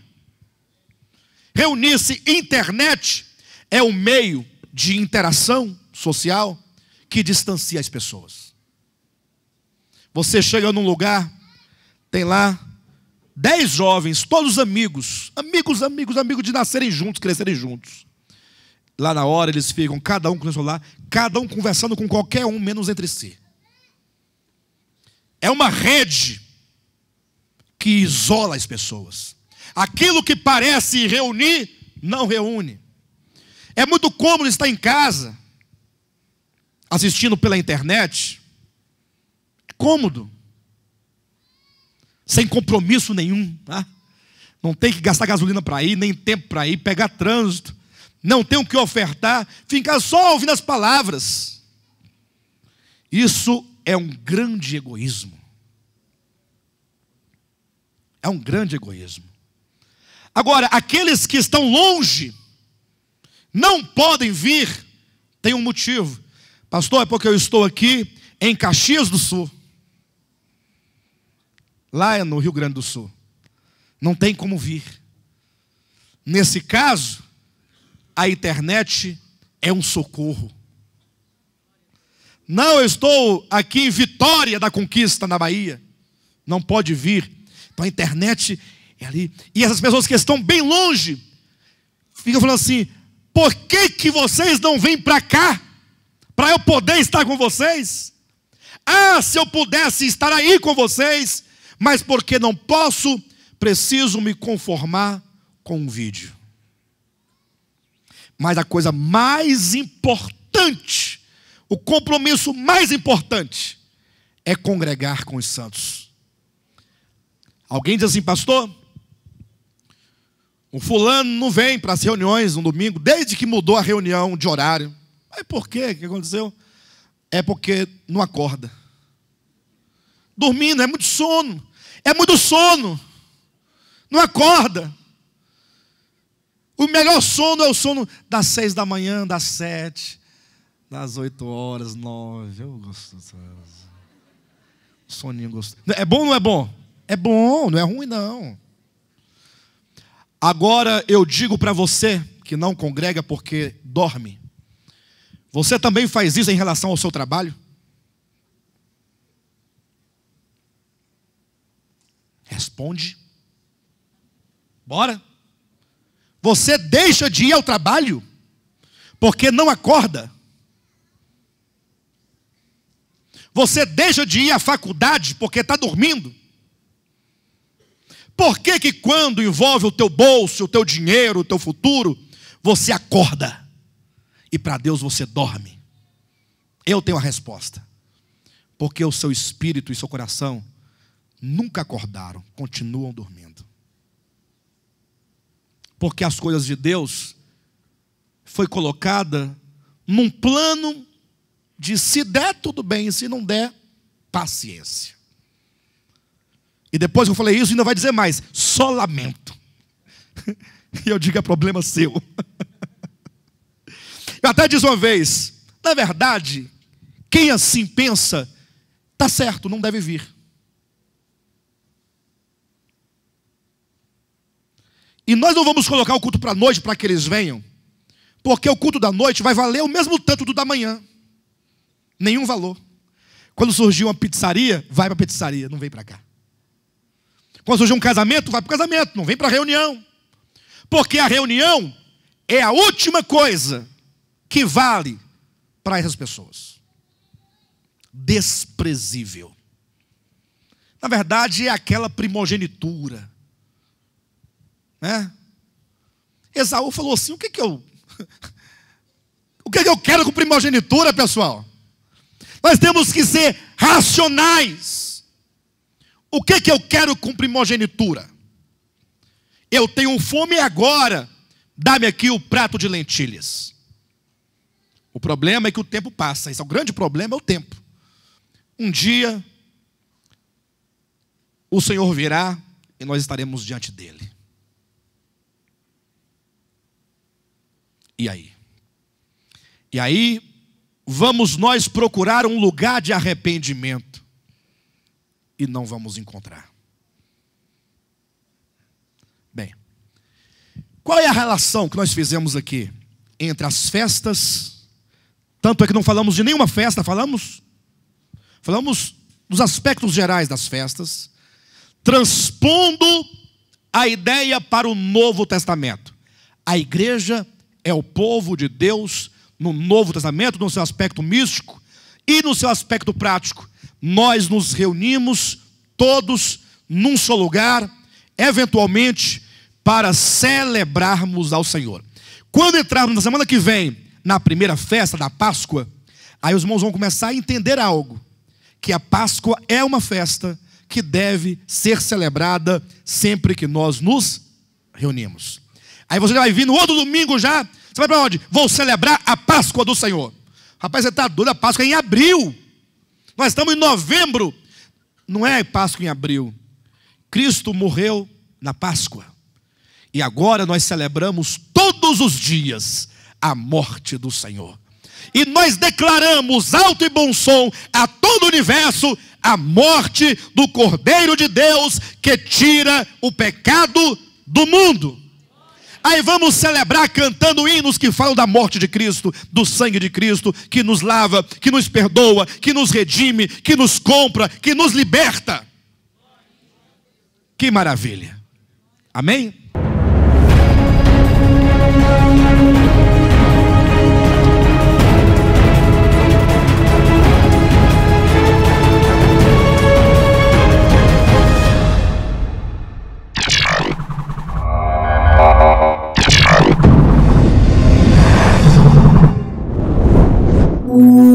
Reunir-se, internet é um meio de interação social que distancia as pessoas. Você chega num lugar, tem lá 10 jovens, todos amigos de nascerem juntos, crescerem juntos. Lá na hora eles ficam, cada um com o celular, cada um conversando com qualquer um, menos entre si. É uma rede que isola as pessoas. Aquilo que parece reunir, não reúne. É muito cômodo estar em casa, assistindo pela internet. É cômodo. Sem compromisso nenhum. Tá? Não tem que gastar gasolina para ir, nem tempo para ir, pegar trânsito. Não tem o que ofertar, ficar só ouvindo as palavras. Isso é um grande egoísmo. É um grande egoísmo. Agora, aqueles que estão longe, não podem vir, tem um motivo. Pastor, é porque eu estou aqui em Caxias do Sul. Lá é no Rio Grande do Sul. Não tem como vir. Nesse caso, a internet é um socorro. Não, eu estou aqui em Vitória da Conquista, na Bahia. Não pode vir. Então a internet é ali. E essas pessoas que estão bem longe ficam falando assim: por que vocês não vêm para cá? Para eu poder estar com vocês? Ah, se eu pudesse estar aí com vocês, mas porque não posso, preciso me conformar com um vídeo. Mas a coisa mais importante, o compromisso mais importante, é congregar com os santos. Alguém diz assim: pastor, o fulano não vem para as reuniões no domingo, desde que mudou a reunião de horário. Mas por quê? O que aconteceu? É porque não acorda. Dormindo, é muito sono. É muito sono. Não acorda. O melhor sono é o sono das 6 da manhã, das 7, das 8 horas, 9. Eu gosto. Soninho gostoso. É bom ou não é bom? É bom, não é ruim não. Agora eu digo para você que não congrega porque dorme. Você também faz isso em relação ao seu trabalho? Responde. Bora. Você deixa de ir ao trabalho porque não acorda. Você deixa de ir à faculdade porque está dormindo. Por que que quando envolve o teu bolso, o teu dinheiro, o teu futuro, você acorda e para Deus você dorme? Eu tenho a resposta. Porque o seu espírito e seu coração nunca acordaram, continuam dormindo. Porque as coisas de Deus foi colocada num plano de se der tudo bem, e se não der, paciência. E depois que eu falei isso, ainda vai dizer mais: só lamento. E eu digo: é problema seu. Eu até disse uma vez: na verdade, quem assim pensa, está certo, não deve vir. E nós não vamos colocar o culto para a noite para que eles venham, porque o culto da noite vai valer o mesmo tanto do da manhã. Nenhum valor. Quando surgiu uma pizzaria, vai para a pizzaria, não vem para cá. Quando surgiu um casamento, vai para o casamento, não vem para a reunião. Porque a reunião é a última coisa que vale para essas pessoas. Desprezível. Na verdade, é aquela primogenitura. Né? Esaú falou assim: o que eu quero com primogenitura, pessoal? Nós temos que ser racionais. O que eu quero com primogenitura? Eu tenho fome agora, dá-me aqui o prato de lentilhas. O problema é que o tempo passa. Esse é o grande problema, é o tempo. Um dia o Senhor virá e nós estaremos diante dele. E aí? E aí vamos nós procurar um lugar de arrependimento e não vamos encontrar. Bem, qual é a relação que nós fizemos aqui entre as festas Tanto é que não falamos de nenhuma festa, falamos dos aspectos gerais das festas, transpondo a ideia para o Novo Testamento. A igreja é o povo de Deus no Novo Testamento, no seu aspecto místico e no seu aspecto prático. Nós nos reunimos todos num só lugar, eventualmente para celebrarmos ao Senhor. Quando entrarmos na semana que vem, na primeira festa da Páscoa, aí os irmãos vão começar a entender algo, que a Páscoa é uma festa que deve ser celebrada sempre que nós nos reunimos. Aí você vai vir no outro domingo já, você vai para onde? Vou celebrar a Páscoa do Senhor. Rapaz, você está doido, a Páscoa é em abril. Nós estamos em novembro. Não é Páscoa em abril. Cristo morreu na Páscoa. E agora nós celebramos todos os dias a morte do Senhor. E nós declaramos alto e bom som a todo o universo a morte do Cordeiro de Deus que tira o pecado do mundo. Aí vamos celebrar cantando hinos que falam da morte de Cristo, do sangue de Cristo, que nos lava, que nos perdoa, que nos redime, que nos compra, que nos liberta. Que maravilha. Amém? Ooh.